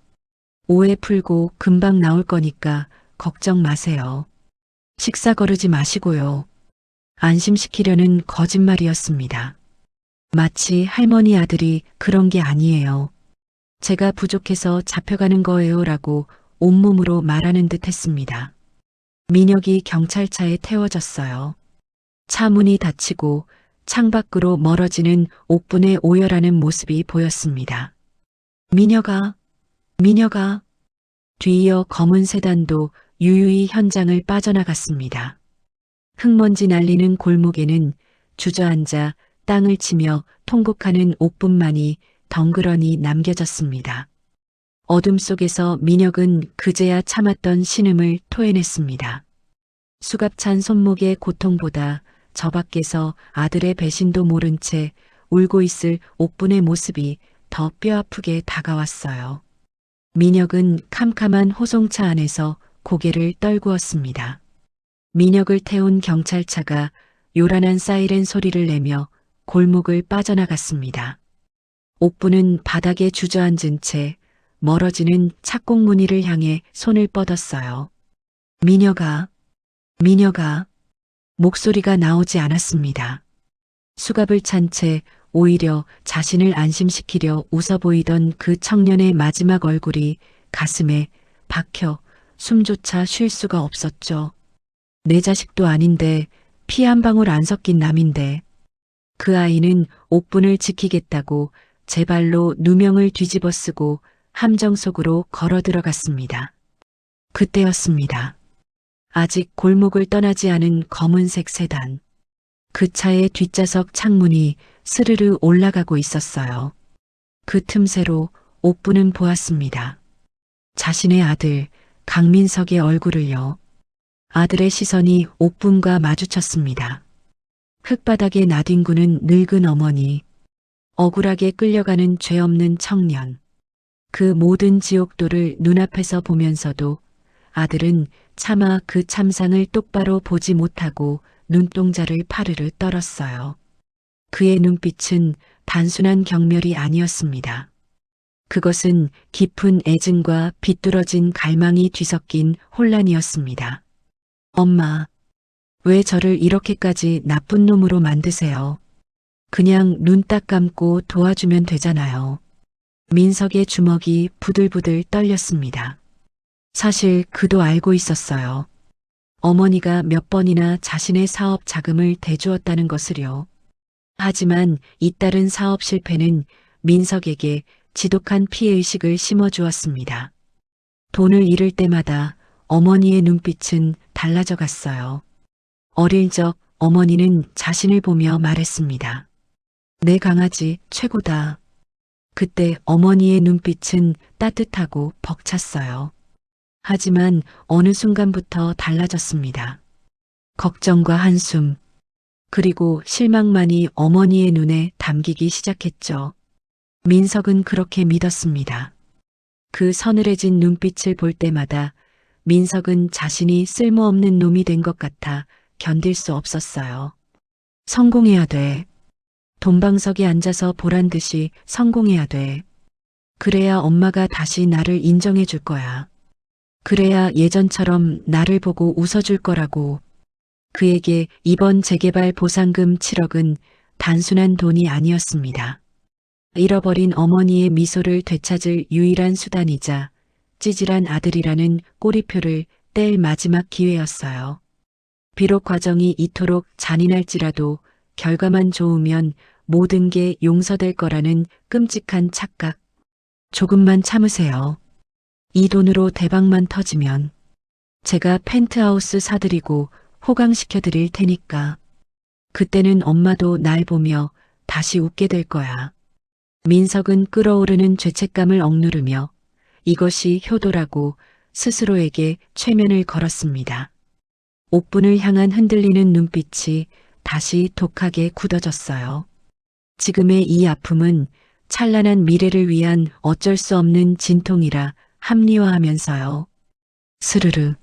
오해 풀고 금방 나올 거니까 걱정 마세요. 식사 거르지 마시고요. 안심시키려는 거짓말이었습니다. 마치 할머니 아들이 그런 게 아니에요. 제가 부족해서 잡혀가는 거예요라고 온몸으로 말하는 듯 했습니다. 민혁이 경찰차에 태워졌어요. 차 문이 닫히고 창밖으로 멀어지는 옥분의 오열하는 모습이 보였습니다. 민혁아, 민혁아. 뒤이어 검은 세단도 유유히 현장을 빠져나갔습니다. 흙먼지 날리는 골목에는 주저앉아 땅을 치며 통곡하는 옥분만이 덩그러니 남겨졌습니다. 어둠 속에서 민혁은 그제야 참았던 신음을 토해냈습니다. 수갑찬 손목의 고통보다 저 밖에서 아들의 배신도 모른 채 울고 있을 옥분의 모습이 더 뼈아프게 다가왔어요. 민혁은 캄캄한 호송차 안에서 고개를 떨구었습니다. 민혁을 태운 경찰차가 요란한 사이렌 소리를 내며 골목을 빠져나갔습니다. 옥분은 바닥에 주저앉은 채 멀어지는 착공 무늬를 향해 손을 뻗었어요. 민혁아, 민혁아. 목소리가 나오지 않았습니다. 수갑을 찬 채 오히려 자신을 안심시키려 웃어 보이던 그 청년의 마지막 얼굴이 가슴에 박혀 숨조차 쉴 수가 없었죠. 내 자식도 아닌데 피 한 방울 안 섞인 남인데 그 아이는 옥분을 지키겠다고 제 발로 누명을 뒤집어 쓰고 함정 속으로 걸어 들어갔습니다. 그때였습니다. 아직 골목을 떠나지 않은 검은색 세단. 그 차의 뒷좌석 창문이 스르르 올라가고 있었어요. 그 틈새로 옥분은 보았습니다. 자신의 아들 강민석의 얼굴을요. 아들의 시선이 옥분과 마주쳤습니다. 흙바닥에 나뒹구는 늙은 어머니, 억울하게 끌려가는 죄 없는 청년. 그 모든 지옥도를 눈앞에서 보면서도 아들은 차마 그 참상을 똑바로 보지 못하고 눈동자를 파르르 떨었어요. 그의 눈빛은 단순한 경멸이 아니었습니다. 그것은 깊은 애증과 비뚤어진 갈망이 뒤섞인 혼란이었습니다. 엄마, 왜 저를 이렇게까지 나쁜 놈으로 만드세요? 그냥 눈 딱 감고 도와주면 되잖아요. 민석의 주먹이 부들부들 떨렸습니다. 사실 그도 알고 있었어요. 어머니가 몇 번이나 자신의 사업 자금을 대주었다는 것을요. 하지만 잇따른 사업 실패는 민석에게 지독한 피해의식을 심어주었습니다. 돈을 잃을 때마다 어머니의 눈빛은 달라져 갔어요. 어릴 적 어머니는 자신을 보며 말했습니다. 내 강아지 최고다. 그때 어머니의 눈빛은 따뜻하고 벅찼어요. 하지만 어느 순간부터 달라졌습니다. 걱정과 한숨, 그리고 실망만이 어머니의 눈에 담기기 시작했죠. 민석은 그렇게 믿었습니다. 그 서늘해진 눈빛을 볼 때마다 민석은 자신이 쓸모없는 놈이 된 것 같아 견딜 수 없었어요. 성공해야 돼. 돈방석에 앉아서 보란 듯이 성공해야 돼. 그래야 엄마가 다시 나를 인정해 줄 거야. 그래야 예전처럼 나를 보고 웃어줄 거라고. 그에게 이번 재개발 보상금 7억은 단순한 돈이 아니었습니다. 잃어버린 어머니의 미소를 되찾을 유일한 수단이자 찌질한 아들이라는 꼬리표를 뗄 마지막 기회였어요. 비록 과정이 이토록 잔인할지라도 결과만 좋으면 모든 게 용서될 거라는 끔찍한 착각. 조금만 참으세요. 이 돈으로 대박만 터지면 제가 펜트하우스 사드리고 호강시켜 드릴 테니까. 그때는 엄마도 날 보며 다시 웃게 될 거야. 민석은 끓어오르는 죄책감을 억누르며 이것이 효도라고 스스로에게 최면을 걸었습니다. 옥분을 향한 흔들리는 눈빛이 다시 독하게 굳어졌어요. 지금의 이 아픔은 찬란한 미래를 위한 어쩔 수 없는 진통이라 합리화하면서요. 스르르.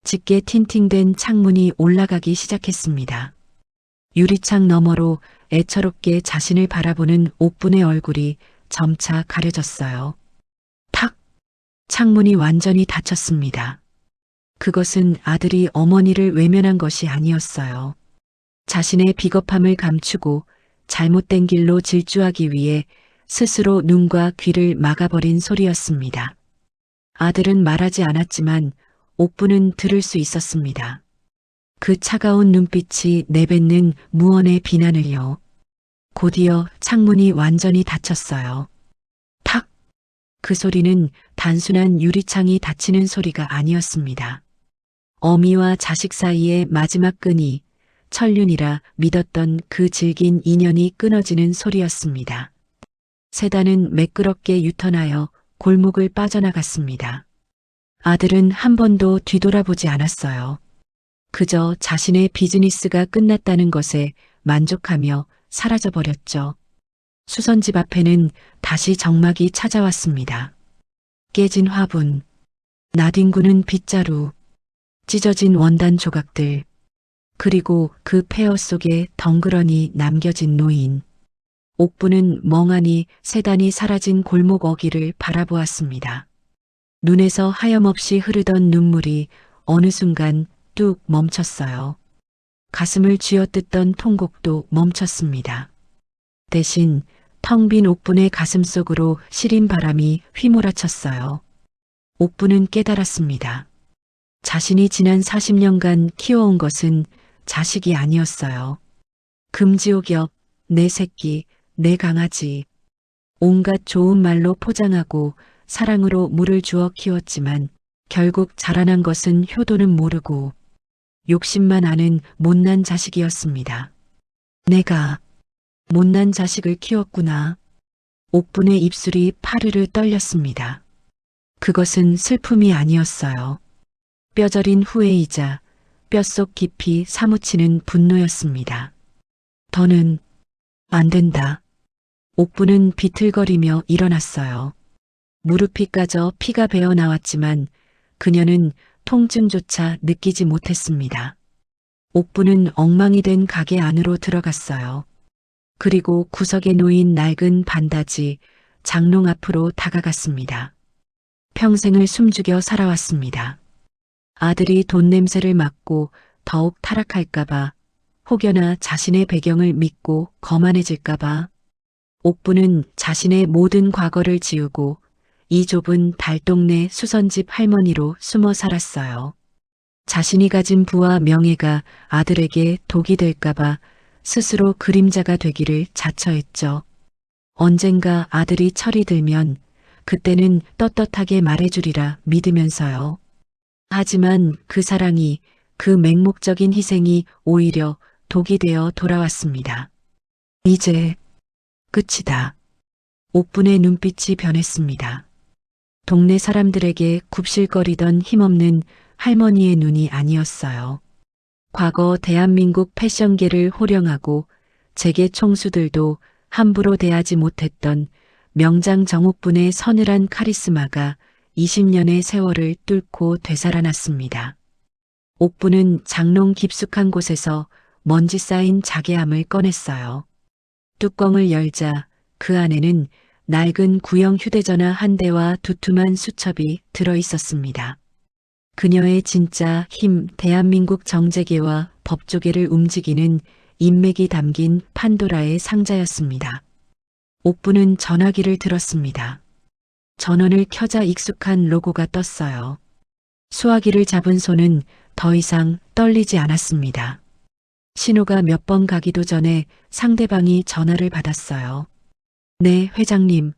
짙게 틴팅된 창문이 올라가기 시작했습니다. 유리창 너머로 애처롭게 자신을 바라보는 옥분의 얼굴이 점차 가려졌어요. 탁! 창문이 완전히 닫혔습니다. 그것은 아들이 어머니를 외면한 것이 아니었어요. 자신의 비겁함을 감추고 잘못된 길로 질주하기 위해 스스로 눈과 귀를 막아버린 소리였습니다. 아들은 말하지 않았지만 옥분은 들을 수 있었습니다. 그 차가운 눈빛이 내뱉는 무언의 비난을요. 곧이어 창문이 완전히 닫혔어요. 탁! 그 소리는 단순한 유리창이 닫히는 소리가 아니었습니다. 어미와 자식 사이의 마지막 끈이 천륜이라 믿었던 그 질긴 인연이 끊어지는 소리였습니다. 세단은 매끄럽게 유턴하여 골목을 빠져나갔습니다. 아들은 한 번도 뒤돌아보지 않았어요. 그저 자신의 비즈니스가 끝났다는 것에 만족하며 사라져버렸죠. 수선집 앞에는 다시 적막이 찾아왔습니다. 깨진 화분, 나뒹구는 빗자루, 찢어진 원단 조각들, 그리고 그 폐허 속에 덩그러니 남겨진 노인. 옥분은 멍하니 세단이 사라진 골목 어귀를 바라보았습니다. 눈에서 하염없이 흐르던 눈물이 어느 순간 뚝 멈췄어요. 가슴을 쥐어뜯던 통곡도 멈췄습니다. 대신 텅 빈 옥분의 가슴 속으로 시린 바람이 휘몰아쳤어요. 옥분은 깨달았습니다. 자신이 지난 40년간 키워온 것은 자식이 아니었어요. 금지옥엽, 내 새끼, 내 강아지. 온갖 좋은 말로 포장하고 사랑으로 물을 주어 키웠지만 결국 자라난 것은 효도는 모르고 욕심만 아는 못난 자식이었습니다. 내가 못난 자식을 키웠구나. 옥분의 입술이 파르르 떨렸습니다. 그것은 슬픔이 아니었어요. 뼈저린 후회이자 뼛속 깊이 사무치는 분노였습니다. 더는 안 된다. 옥분은 비틀거리며 일어났어요. 무릎이 까져 피가 배어 나왔지만 그녀는 통증조차 느끼지 못했습니다. 옥분은 엉망이 된 가게 안으로 들어갔어요. 그리고 구석에 놓인 낡은 반다지, 장롱 앞으로 다가갔습니다. 평생을 숨죽여 살아왔습니다. 아들이 돈 냄새를 맡고 더욱 타락할까봐, 혹여나 자신의 배경을 믿고 거만해질까봐, 옥분은 자신의 모든 과거를 지우고 이 좁은 달동네 수선집 할머니로 숨어 살았어요. 자신이 가진 부와 명예가 아들에게 독이 될까봐 스스로 그림자가 되기를 자처했죠. 언젠가 아들이 철이 들면 그때는 떳떳하게 말해주리라 믿으면서요. 하지만 그 사랑이, 그 맹목적인 희생이 오히려 독이 되어 돌아왔습니다. 이제 끝이다. 옥분의 눈빛이 변했습니다. 동네 사람들에게 굽실거리던 힘없는 할머니의 눈이 아니었어요. 과거 대한민국 패션계를 호령하고 재계 총수들도 함부로 대하지 못했던 명장 정옥분의 서늘한 카리스마가 20년의 세월을 뚫고 되살아났습니다. 옥분은 장롱 깊숙한 곳에서 먼지 쌓인 자개함을 꺼냈어요. 뚜껑을 열자 그 안에는 낡은 구형 휴대전화 한 대와 두툼한 수첩이 들어 있었습니다. 그녀의 진짜 힘, 대한민국 정재계와 법조계를 움직이는 인맥이 담긴 판도라의 상자였습니다. 옥부는 전화기를 들었습니다. 전원을 켜자 익숙한 로고가 떴어요. 수화기를 잡은 손은 더 이상 떨리지 않았습니다. 신호가 몇 번 가기도 전에 상대방이 전화를 받았어요. 네, 회장님.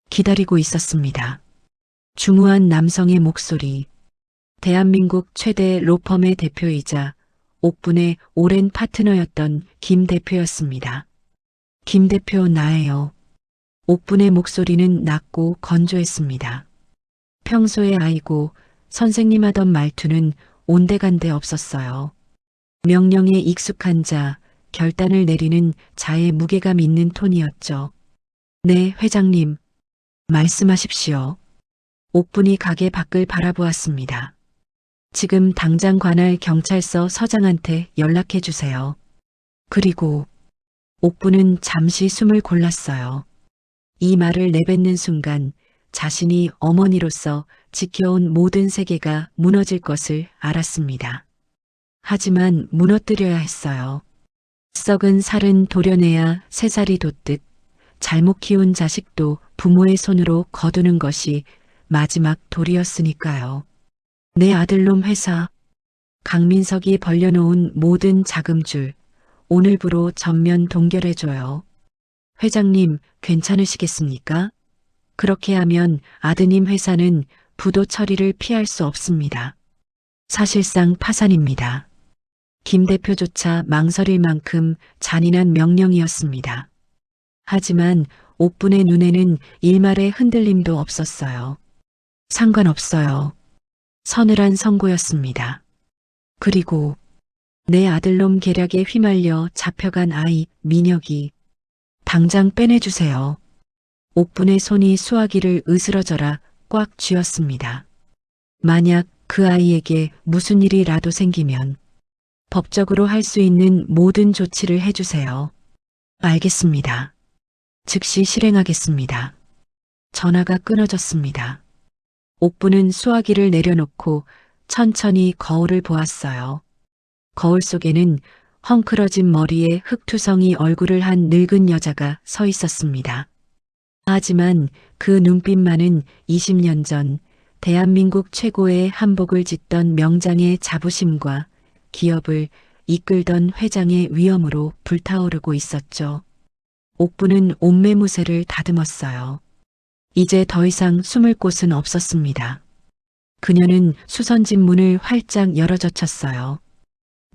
기다리고 있었습니다. 중후한 남성의 목소리. 대한민국 최대 로펌의 대표이자 옥분의 오랜 파트너였던 김 대표였습니다. 김 대표 나예요. 옥분의 목소리는 낮고 건조했습니다. 평소에 아이고 선생님 하던 말투는 온데간데 없었어요. 명령에 익숙한 자, 결단을 내리는 자의 무게감 있는 톤이었죠. 네, 회장님. 말씀하십시오. 옥분이 가게 밖을 바라보았습니다. 지금 당장 관할 경찰서 서장한테 연락해 주세요. 그리고 옥분은 잠시 숨을 골랐어요. 이 말을 내뱉는 순간 자신이 어머니로서 지켜온 모든 세계가 무너질 것을 알았습니다. 하지만 무너뜨려야 했어요. 썩은 살은 도려내야 새살이 돋듯 잘못 키운 자식도 부모의 손으로 거두는 것이 마지막 도리였으니까요. 내 아들놈 회사, 강민석이 벌려놓은 모든 자금줄, 오늘부로 전면 동결해줘요. 회장님, 괜찮으시겠습니까? 그렇게 하면 아드님 회사는 부도 처리를 피할 수 없습니다. 사실상 파산입니다. 김 대표조차 망설일 만큼 잔인한 명령이었습니다. 하지만 옥분의 눈에는 일말의 흔들림도 없었어요. 상관없어요. 서늘한 선고였습니다. 그리고 내 아들놈 계략에 휘말려 잡혀간 아이 민혁이 당장 빼내주세요. 옥분의 손이 수화기를 으스러져라 꽉 쥐었습니다. 만약 그 아이에게 무슨 일이라도 생기면 법적으로 할 수 있는 모든 조치를 해주세요. 알겠습니다. 즉시 실행하겠습니다. 전화가 끊어졌습니다. 옥부는 수화기를 내려놓고 천천히 거울을 보았어요. 거울 속에는 헝클어진 머리에 흑투성이 얼굴을 한 늙은 여자가 서 있었습니다. 하지만 그 눈빛만은 20년 전 대한민국 최고의 한복을 짓던 명장의 자부심과 기업을 이끌던 회장의 위엄으로 불타오르고 있었죠. 옥부는 옷매무새를 다듬었어요. 이제 더 이상 숨을 곳은 없었습니다. 그녀는 수선집 문을 활짝 열어젖혔어요.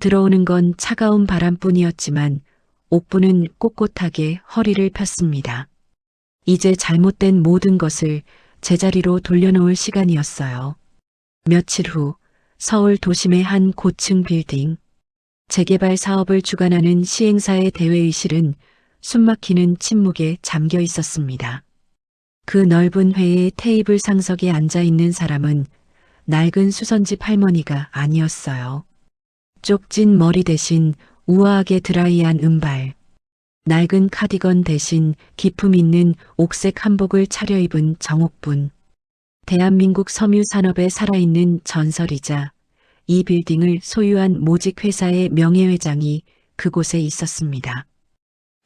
들어오는 건 차가운 바람뿐이었지만 옥부는 꼿꼿하게 허리를 폈습니다. 이제 잘못된 모든 것을 제자리로 돌려놓을 시간이었어요. 며칠 후 서울 도심의 한 고층 빌딩. 재개발 사업을 주관하는 시행사의 대회의실은 숨막히는 침묵에 잠겨 있었습니다. 그 넓은 회의 테이블 상석에 앉아 있는 사람은 낡은 수선집 할머니가 아니었어요. 쪽진 머리 대신 우아하게 드라이한 은발, 낡은 카디건 대신 기품 있는 옥색 한복을 차려입은 정옥분. 대한민국 섬유 산업에 살아있는 전설이자 이 빌딩을 소유한 모직 회사의 명예회장이 그곳에 있었습니다.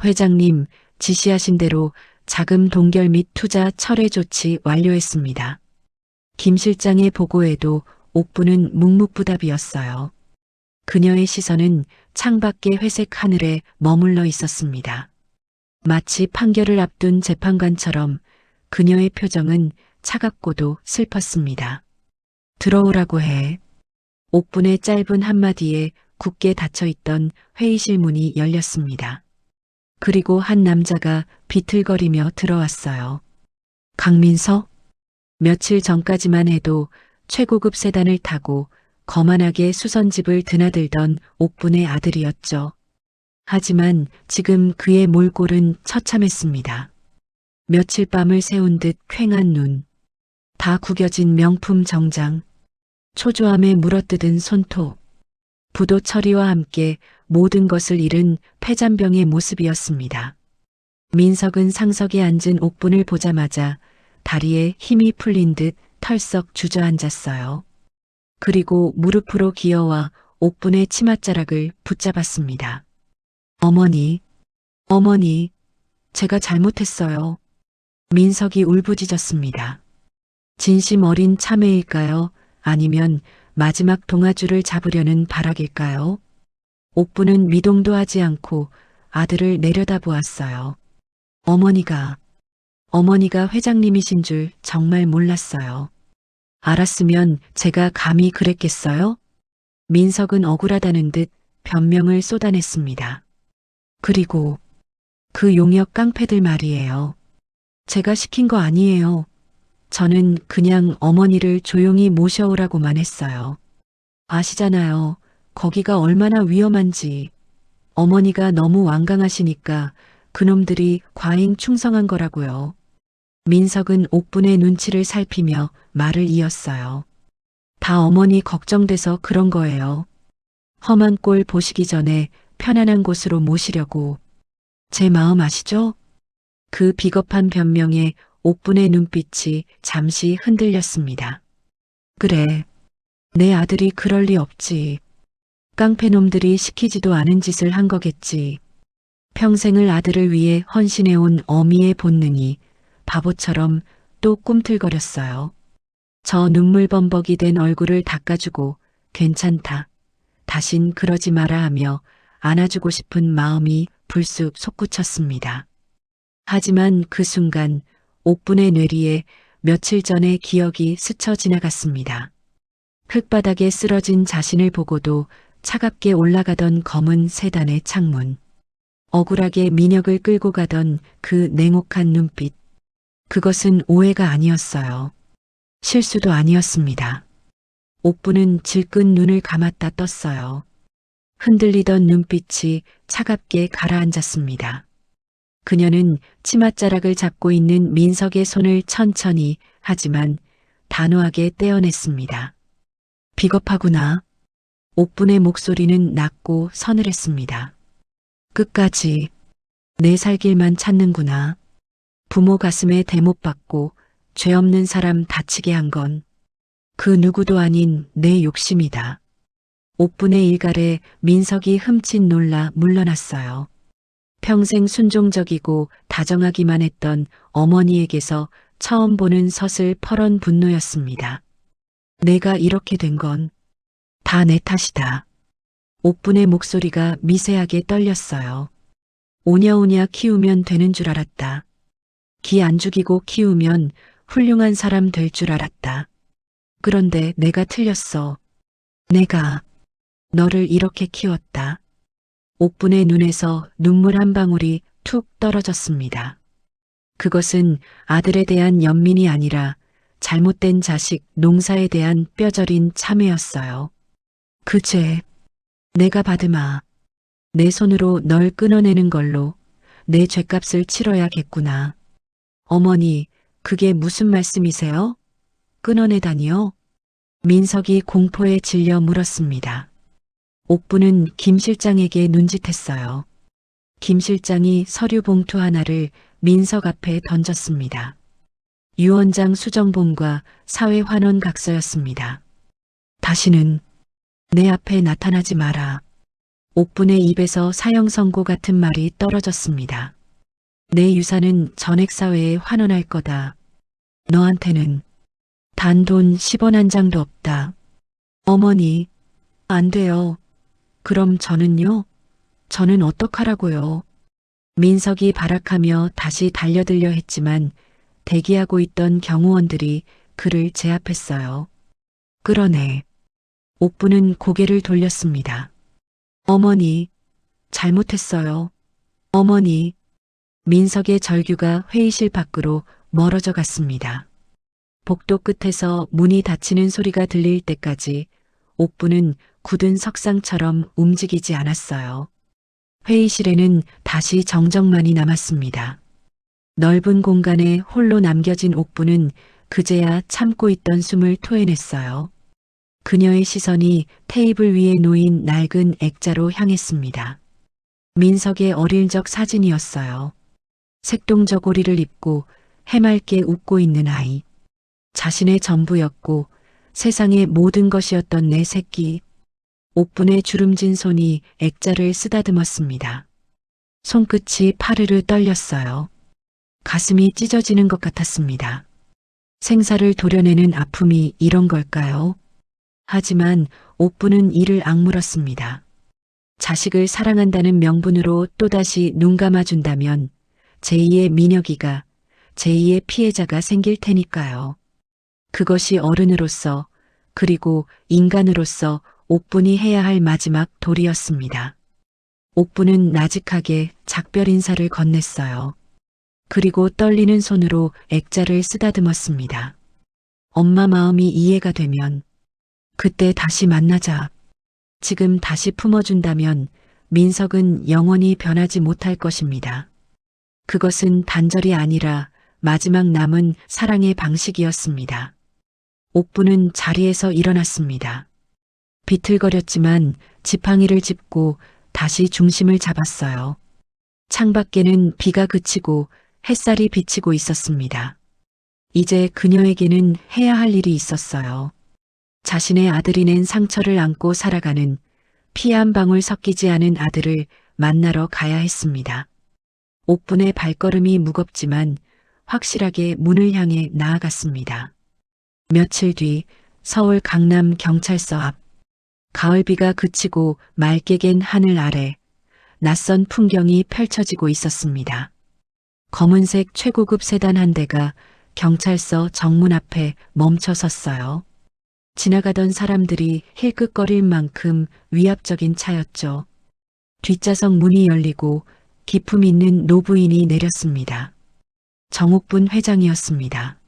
회장님, 지시하신 대로 자금 동결 및 투자 철회 조치 완료했습니다. 김 실장의 보고에도 옥부는 묵묵부답이었어요. 그녀의 시선은 창밖의 회색 하늘에 머물러 있었습니다. 마치 판결을 앞둔 재판관처럼 그녀의 표정은 차갑고도 슬펐습니다. 들어오라고 해. 옥분의 짧은 한마디에 굳게 닫혀있던 회의실 문이 열렸습니다. 그리고 한 남자가 비틀거리며 들어왔어요. 강민석? 며칠 전까지만 해도 최고급 세단을 타고 거만하게 수선집을 드나들던 옥분의 아들이었죠. 하지만 지금 그의 몰골은 처참했습니다. 며칠 밤을 새운 듯 퀭한 눈, 다 구겨진 명품 정장, 초조함에 물어뜯은 손톱, 부도 처리와 함께 모든 것을 잃은 폐잔병의 모습이었습니다. 민석은 상석에 앉은 옥분을 보자마자 다리에 힘이 풀린 듯 털썩 주저앉았어요. 그리고 무릎으로 기어와 옥분의 치맛자락을 붙잡았습니다. 어머니, 어머니, 제가 잘못했어요. 민석이 울부짖었습니다. 진심 어린 참회일까요? 아니면 마지막 동아줄을 잡으려는 발악일까요? 옥분은 미동도 하지 않고 아들을 내려다보았어요. 어머니가 회장님이신 줄 정말 몰랐어요. 알았으면 제가 감히 그랬겠어요? 민석은 억울하다는 듯 변명을 쏟아냈습니다. 그리고 그 용역 깡패들 말이에요. 제가 시킨 거 아니에요. 저는 그냥 어머니를 조용히 모셔오라고만 했어요. 아시잖아요. 거기가 얼마나 위험한지. 어머니가 너무 완강하시니까 그놈들이 과잉 충성한 거라고요. 민석은 옥분의 눈치를 살피며 말을 이었어요. 다 어머니 걱정돼서 그런 거예요. 험한 꼴 보시기 전에 편안한 곳으로 모시려고. 제 마음 아시죠? 그 비겁한 변명에 옥분의 눈빛이 잠시 흔들렸습니다. 그래, 내 아들이 그럴 리 없지. 깡패놈들이 시키지도 않은 짓을 한 거겠지. 평생을 아들을 위해 헌신해온 어미의 본능이 바보처럼 또 꿈틀거렸어요. 저 눈물범벅이 된 얼굴을 닦아주고 괜찮다. 다신 그러지 마라 하며 안아주고 싶은 마음이 불쑥 솟구쳤습니다. 하지만 그 순간 옥분의 뇌리에 며칠 전의 기억이 스쳐 지나갔습니다. 흙바닥에 쓰러진 자신을 보고도 차갑게 올라가던 검은 세단의 창문. 억울하게 민혁을 끌고 가던 그 냉혹한 눈빛. 그것은 오해가 아니었어요. 실수도 아니었습니다. 옥분은 질끈 눈을 감았다 떴어요. 흔들리던 눈빛이 차갑게 가라앉았습니다. 그녀는 치맛자락을 잡고 있는 민석의 손을 천천히 하지만 단호하게 떼어냈습니다. 비겁하구나. 옥분의 목소리는 낮고 서늘했습니다. 끝까지 내 살 길만 찾는구나. 부모 가슴에 대못 박고 죄 없는 사람 다치게 한 건 그 누구도 아닌 내 욕심이다. 옥분의 일갈에 민석이 흠칫 놀라 물러났어요. 평생 순종적이고 다정하기만 했던 어머니에게서 처음 보는 서슬 퍼런 분노였습니다. 내가 이렇게 된 건 다 내 탓이다. 옥분의 목소리가 미세하게 떨렸어요. 오냐오냐 키우면 되는 줄 알았다. 기 안 죽이고 키우면 훌륭한 사람 될 줄 알았다. 그런데 내가 틀렸어. 내가 너를 이렇게 키웠다. 옥분의 눈에서 눈물 한 방울이 툭 떨어졌습니다. 그것은 아들에 대한 연민이 아니라 잘못된 자식 농사에 대한 뼈저린 참회였어요. 그 죄 내가 받으마. 내 손으로 널 끊어내는 걸로 내 죗값을 치러야겠구나. 어머니, 그게 무슨 말씀이세요? 끊어내다니요? 민석이 공포에 질려 물었습니다. 옥분은 김 실장에게 눈짓했어요. 김 실장이 서류 봉투 하나를 민석 앞에 던졌습니다. 유원장 수정본과 사회환원 각서였습니다. 다시는 내 앞에 나타나지 마라. 옥분의 입에서 사형 선고 같은 말이 떨어졌습니다. 내 유산은 전액사회에 환원할 거다. 너한테는 단돈 10원 한 장도 없다. 어머니, 안 돼요. 그럼 저는요? 저는 어떡하라고요? 민석이 발악하며 다시 달려들려 했지만 대기하고 있던 경호원들이 그를 제압했어요. 끌어내. 옥분은 고개를 돌렸습니다. 어머니, 잘못했어요. 어머니. 민석의 절규가 회의실 밖으로 멀어져 갔습니다. 복도 끝에서 문이 닫히는 소리가 들릴 때까지 옥분은 굳은 석상처럼 움직이지 않았어요. 회의실에는 다시 정적만이 남았습니다. 넓은 공간에 홀로 남겨진 옥분은 그제야 참고 있던 숨을 토해냈어요. 그녀의 시선이 테이블 위에 놓인 낡은 액자로 향했습니다. 민석의 어릴 적 사진이었어요. 색동저고리를 입고 해맑게 웃고 있는 아이. 자신의 전부였고 세상의 모든 것이었던 내 새끼. 옥분의 주름진 손이 액자를 쓰다듬었습니다. 손끝이 파르르 떨렸어요. 가슴이 찢어지는 것 같았습니다. 생사를 도려내는 아픔이 이런 걸까요? 하지만 옥분은 이를 악물었습니다. 자식을 사랑한다는 명분으로 또다시 눈 감아준다면 제2의 민혁이가 제2의 피해자가 생길 테니까요. 그것이 어른으로서 그리고 인간으로서 옥분이 해야 할 마지막 도리였습니다. 옥분은 나직하게 작별 인사를 건넸어요. 그리고 떨리는 손으로 액자를 쓰다듬었습니다. 엄마 마음이 이해가 되면 그때 다시 만나자. 지금 다시 품어준다면 민석은 영원히 변하지 못할 것입니다. 그것은 단절이 아니라 마지막 남은 사랑의 방식이었습니다. 옥분은 자리에서 일어났습니다. 비틀거렸지만 지팡이를 짚고 다시 중심을 잡았어요. 창밖에는 비가 그치고 햇살이 비치고 있었습니다. 이제 그녀에게는 해야 할 일이 있었어요. 자신의 아들이 낸 상처를 안고 살아가는 피 한 방울 섞이지 않은 아들을 만나러 가야 했습니다. 옥분의 발걸음이 무겁지만 확실하게 문을 향해 나아갔습니다. 며칠 뒤 서울 강남 경찰서 앞. 가을비가 그치고 맑게 갠 하늘 아래 낯선 풍경이 펼쳐지고 있었습니다. 검은색 최고급 세단 한 대가 경찰서 정문 앞에 멈춰 섰어요. 지나가던 사람들이 힐끗거릴 만큼 위압적인 차였죠. 뒷좌석 문이 열리고 기품 있는 노부인이 내렸습니다. 정옥분 회장이었습니다.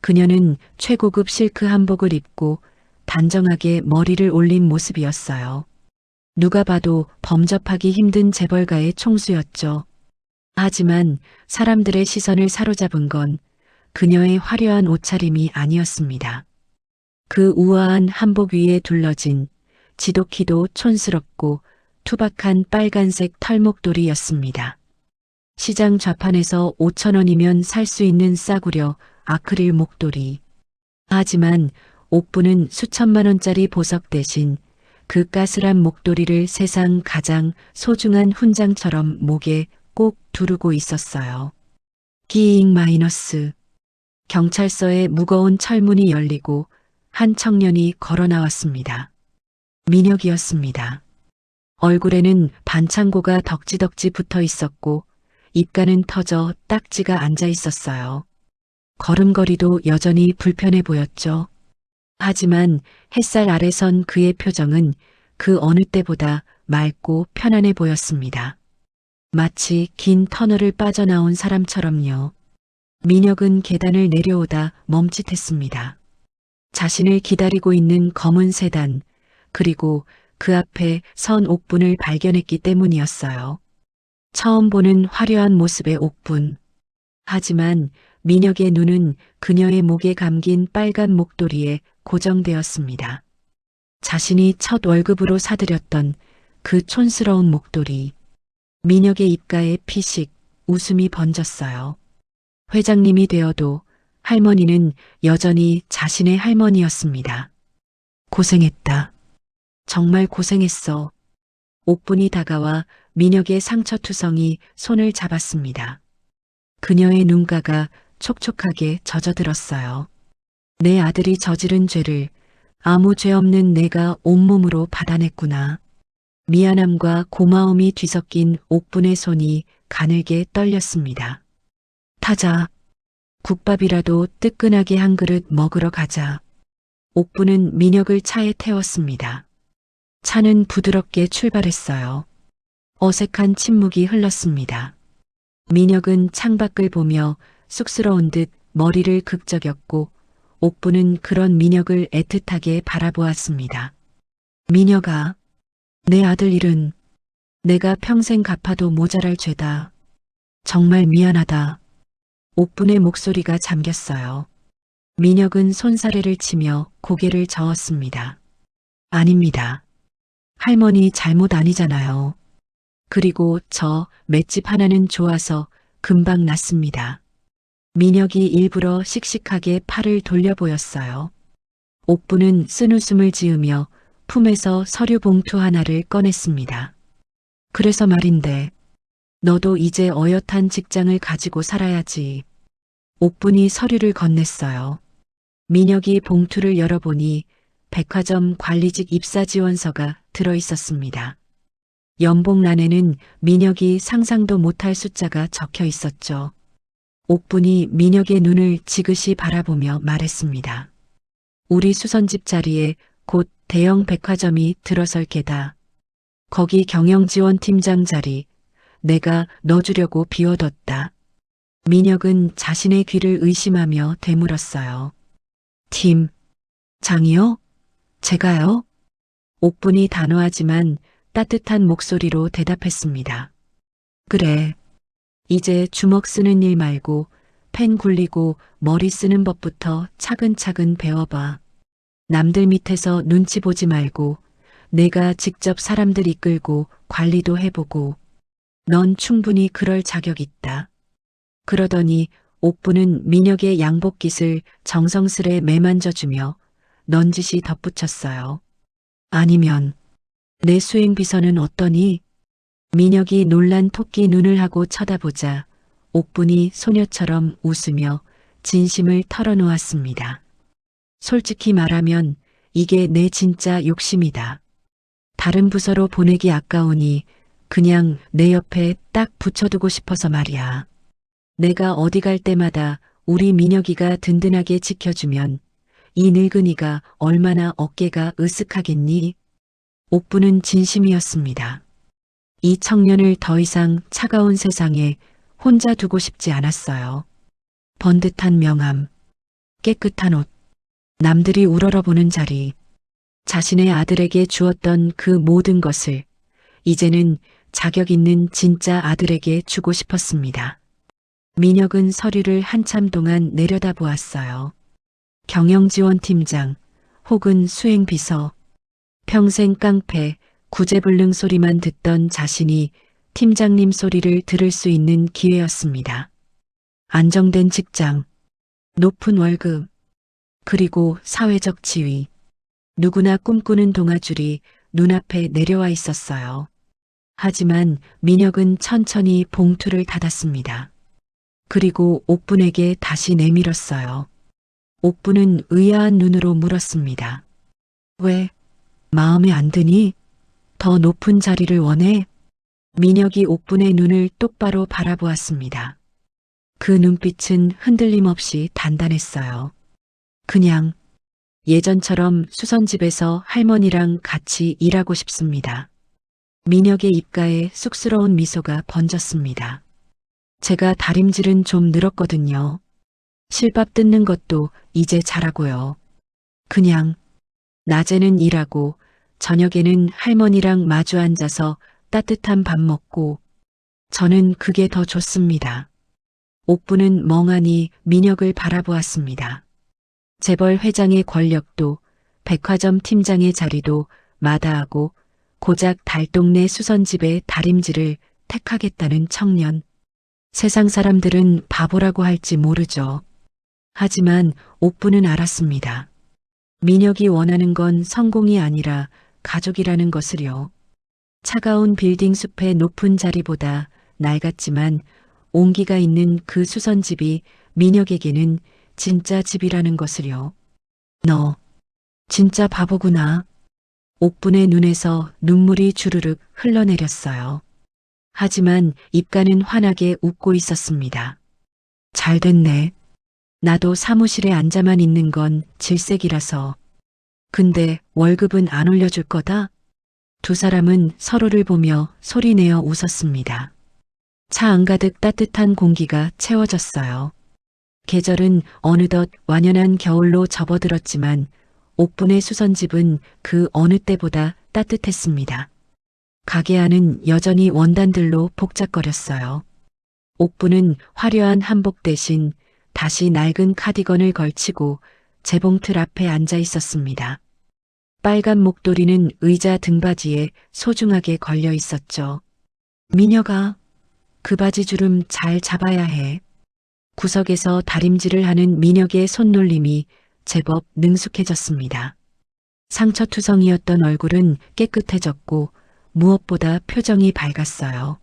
그녀는 최고급 실크 한복을 입고 단정하게 머리를 올린 모습이었어요. 누가 봐도 범접하기 힘든 재벌가의 총수였죠. 하지만 사람들의 시선을 사로잡은 건 그녀의 화려한 옷차림이 아니었습니다. 그 우아한 한복 위에 둘러진 지독히도 촌스럽고 투박한 빨간색 털목도리였습니다. 시장 좌판에서 5,000원이면 살 수 있는 싸구려 아크릴 목도리. 하지만 옥분은 수천만 원짜리 보석 대신 그 까슬한 목도리를 세상 가장 소중한 훈장처럼 목에 꼭 두르고 있었어요. 끼잉 마이너스. 경찰서의 무거운 철문이 열리고 한 청년이 걸어 나왔습니다. 민혁이었습니다. 얼굴에는 반창고가 덕지덕지 붙어 있었고 입가는 터져 딱지가 앉아 있었어요. 걸음걸이도 여전히 불편해 보였죠. 하지만 햇살 아래 선 그의 표정은 그 어느 때보다 맑고 편안해 보였습니다. 마치 긴 터널을 빠져나온 사람처럼요. 민혁은 계단을 내려오다 멈칫했습니다. 자신을 기다리고 있는 검은 세단, 그리고 그 앞에 선 옥분을 발견했기 때문이었어요. 처음 보는 화려한 모습의 옥분. 하지만 민혁의 눈은 그녀의 목에 감긴 빨간 목도리에 고정되었습니다. 자신이 첫 월급으로 사들였던 그 촌스러운 목도리. 민혁의 입가에 피식 웃음이 번졌어요. 회장님이 되어도 할머니는 여전히 자신의 할머니였습니다. 고생했다. 정말 고생했어. 옥분이 다가와 민혁의 상처투성이 손을 잡았습니다. 그녀의 눈가가 촉촉하게 젖어들었어요. 내 아들이 저지른 죄를 아무 죄 없는 내가 온몸으로 받아냈구나. 미안함과 고마움이 뒤섞인 옥분의 손이 가늘게 떨렸습니다. 타자. 국밥이라도 뜨끈하게 한 그릇 먹으러 가자. 옥분은 민혁을 차에 태웠습니다. 차는 부드럽게 출발했어요. 어색한 침묵이 흘렀습니다. 민혁은 창밖을 보며 쑥스러운 듯 머리를 극적였고 옥분은 그런 민혁을 애틋하게 바라보았습니다. 민혁아, 내 아들 일은 내가 평생 갚아도 모자랄 죄다. 정말 미안하다. 옥분의 목소리가 잠겼어요. 민혁은 손사래를 치며 고개를 저었습니다. 아닙니다. 할머니 잘못 아니잖아요. 그리고 저 맷집 하나는 좋아서 금방 났습니다. 민혁이 일부러 씩씩하게 팔을 돌려 보였어요. 옥부는 쓴웃음을 지으며 품에서 서류 봉투 하나를 꺼냈습니다. 그래서 말인데, 너도 이제 어엿한 직장을 가지고 살아야지. 옥분이 서류를 건넸어요. 민혁이 봉투를 열어보니 백화점 관리직 입사 지원서가 들어 있었습니다. 연봉란에는 민혁이 상상도 못할 숫자가 적혀 있었죠. 옥분이 민혁의 눈을 지그시 바라보며 말했습니다. 우리 수선집 자리에 곧 대형 백화점이 들어설 게다. 거기 경영지원팀장 자리 내가 넣어주려고 비워뒀다. 민혁은 자신의 귀를 의심하며 되물었어요. 팀, 장이요? 제가요? 옥분이 단호하지만 따뜻한 목소리로 대답했습니다. 그래. 이제 주먹 쓰는 일 말고 펜 굴리고 머리 쓰는 법부터 차근차근 배워봐. 남들 밑에서 눈치 보지 말고 내가 직접 사람들 이끌고 관리도 해보고 넌 충분히 그럴 자격 있다. 그러더니 옥부는 민혁의 양복깃을 정성스레 매만져주며 넌지시 덧붙였어요. 아니면 내 수행비서는 어떠니? 민혁이 놀란 토끼 눈을 하고 쳐다보자 옥분이 소녀처럼 웃으며 진심을 털어놓았습니다. 솔직히 말하면 이게 내 진짜 욕심이다. 다른 부서로 보내기 아까우니 그냥 내 옆에 딱 붙여두고 싶어서 말이야. 내가 어디 갈 때마다 우리 민혁이가 든든하게 지켜주면 이 늙은이가 얼마나 어깨가 으쓱하겠니? 옥부는 진심이었습니다. 이 청년을 더 이상 차가운 세상에 혼자 두고 싶지 않았어요. 번듯한 명함, 깨끗한 옷, 남들이 우러러보는 자리, 자신의 아들에게 주었던 그 모든 것을 이제는 자격 있는 진짜 아들에게 주고 싶었습니다. 민혁은 서류를 한참 동안 내려다보았어요. 경영지원팀장 혹은 수행비서, 평생 깡패, 구제불능 소리만 듣던 자신이 팀장님 소리를 들을 수 있는 기회였습니다. 안정된 직장, 높은 월급, 그리고 사회적 지위. 누구나 꿈꾸는 동아줄이 눈앞에 내려와 있었어요. 하지만 민혁은 천천히 봉투를 닫았습니다. 그리고 옥분에게 다시 내밀었어요. 옥분은 의아한 눈으로 물었습니다. 왜? 마음에 안 드니? 더 높은 자리를 원해? 민혁이 옥분의 눈을 똑바로 바라보았습니다. 그 눈빛은 흔들림 없이 단단했어요. 그냥 예전처럼 수선집에서 할머니랑 같이 일하고 싶습니다. 민혁의 입가에 쑥스러운 미소가 번졌습니다. 제가 다림질은 좀 늘었거든요. 실밥 뜯는 것도 이제 잘하고요. 그냥 낮에는 일하고 저녁에는 할머니랑 마주 앉아서 따뜻한 밥 먹고 저는 그게 더 좋습니다. 옥부는 멍하니 민혁을 바라보았습니다. 재벌 회장의 권력도 백화점 팀장의 자리도 마다하고 고작 달동네 수선집의 다림질을 택하겠다는 청년. 세상 사람들은 바보라고 할지 모르죠. 하지만 옥부는 알았습니다. 민혁이 원하는 건 성공이 아니라 가족이라는 것을요. 차가운 빌딩 숲의 높은 자리보다 낡았지만 온기가 있는 그 수선집이 민혁에게는 진짜 집이라는 것을요. 너 진짜 바보구나. 옥분의 눈에서 눈물이 주르륵 흘러내렸어요. 하지만 입가는 환하게 웃고 있었습니다. 잘 됐네. 나도 사무실에 앉아만 있는 건 질색이라서. 근데 월급은 안 올려줄 거다? 두 사람은 서로를 보며 소리내어 웃었습니다. 차 안가득 따뜻한 공기가 채워졌어요. 계절은 어느덧 완연한 겨울로 접어들었지만 옥분의 수선집은 그 어느 때보다 따뜻했습니다. 가게 안은 여전히 원단들로 복작거렸어요. 옥분은 화려한 한복 대신 다시 낡은 카디건을 걸치고 재봉틀 앞에 앉아 있었습니다. 빨간 목도리는 의자 등받이에 소중하게 걸려 있었죠. 민혁아, 그 바지 주름 잘 잡아야 해. 구석에서 다림질을 하는 민혁의 손놀림이 제법 능숙해졌습니다. 상처투성이었던 얼굴은 깨끗해졌고 무엇보다 표정이 밝았어요.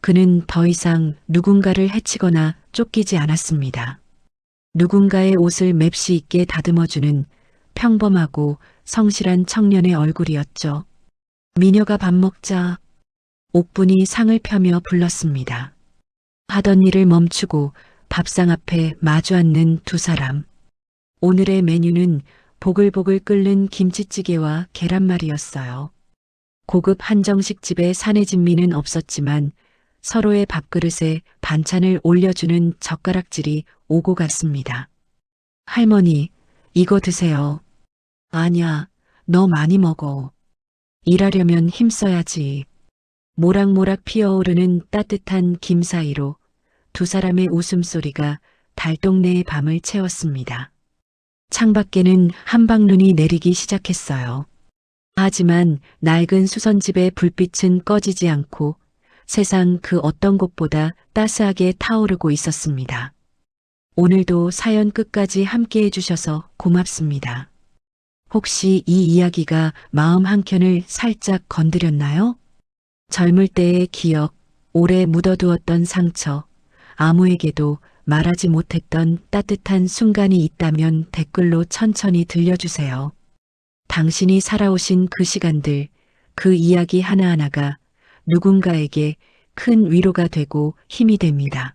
그는 더 이상 누군가를 해치거나 쫓기지 않았습니다. 누군가의 옷을 맵시 있게 다듬어주는 평범하고 성실한 청년의 얼굴이었죠. 미녀가 밥 먹자. 옥분이 상을 펴며 불렀습니다. 하던 일을 멈추고 밥상 앞에 마주 앉는 두 사람. 오늘의 메뉴는 보글보글 끓는 김치찌개와 계란말이였어요. 고급 한정식 집에 사내 진미는 없었지만 서로의 밥그릇에 반찬을 올려주는 젓가락질이 오고 갔습니다. 할머니, 이거 드세요. 아니야, 너 많이 먹어. 일하려면 힘써야지. 모락모락 피어오르는 따뜻한 김 사이로 두 사람의 웃음소리가 달동네의 밤을 채웠습니다. 창밖에는 한방눈이 내리기 시작했어요. 하지만 낡은 수선집의 불빛은 꺼지지 않고 세상 그 어떤 곳보다 따스하게 타오르고 있었습니다. 오늘도 사연 끝까지 함께 해주셔서 고맙습니다. 혹시 이 이야기가 마음 한켠을 살짝 건드렸나요? 젊을 때의 기억, 오래 묻어두었던 상처, 아무에게도 말하지 못했던 따뜻한 순간이 있다면 댓글로 천천히 들려주세요. 당신이 살아오신 그 시간들, 그 이야기 하나하나가 누군가에게 큰 위로가 되고 힘이 됩니다.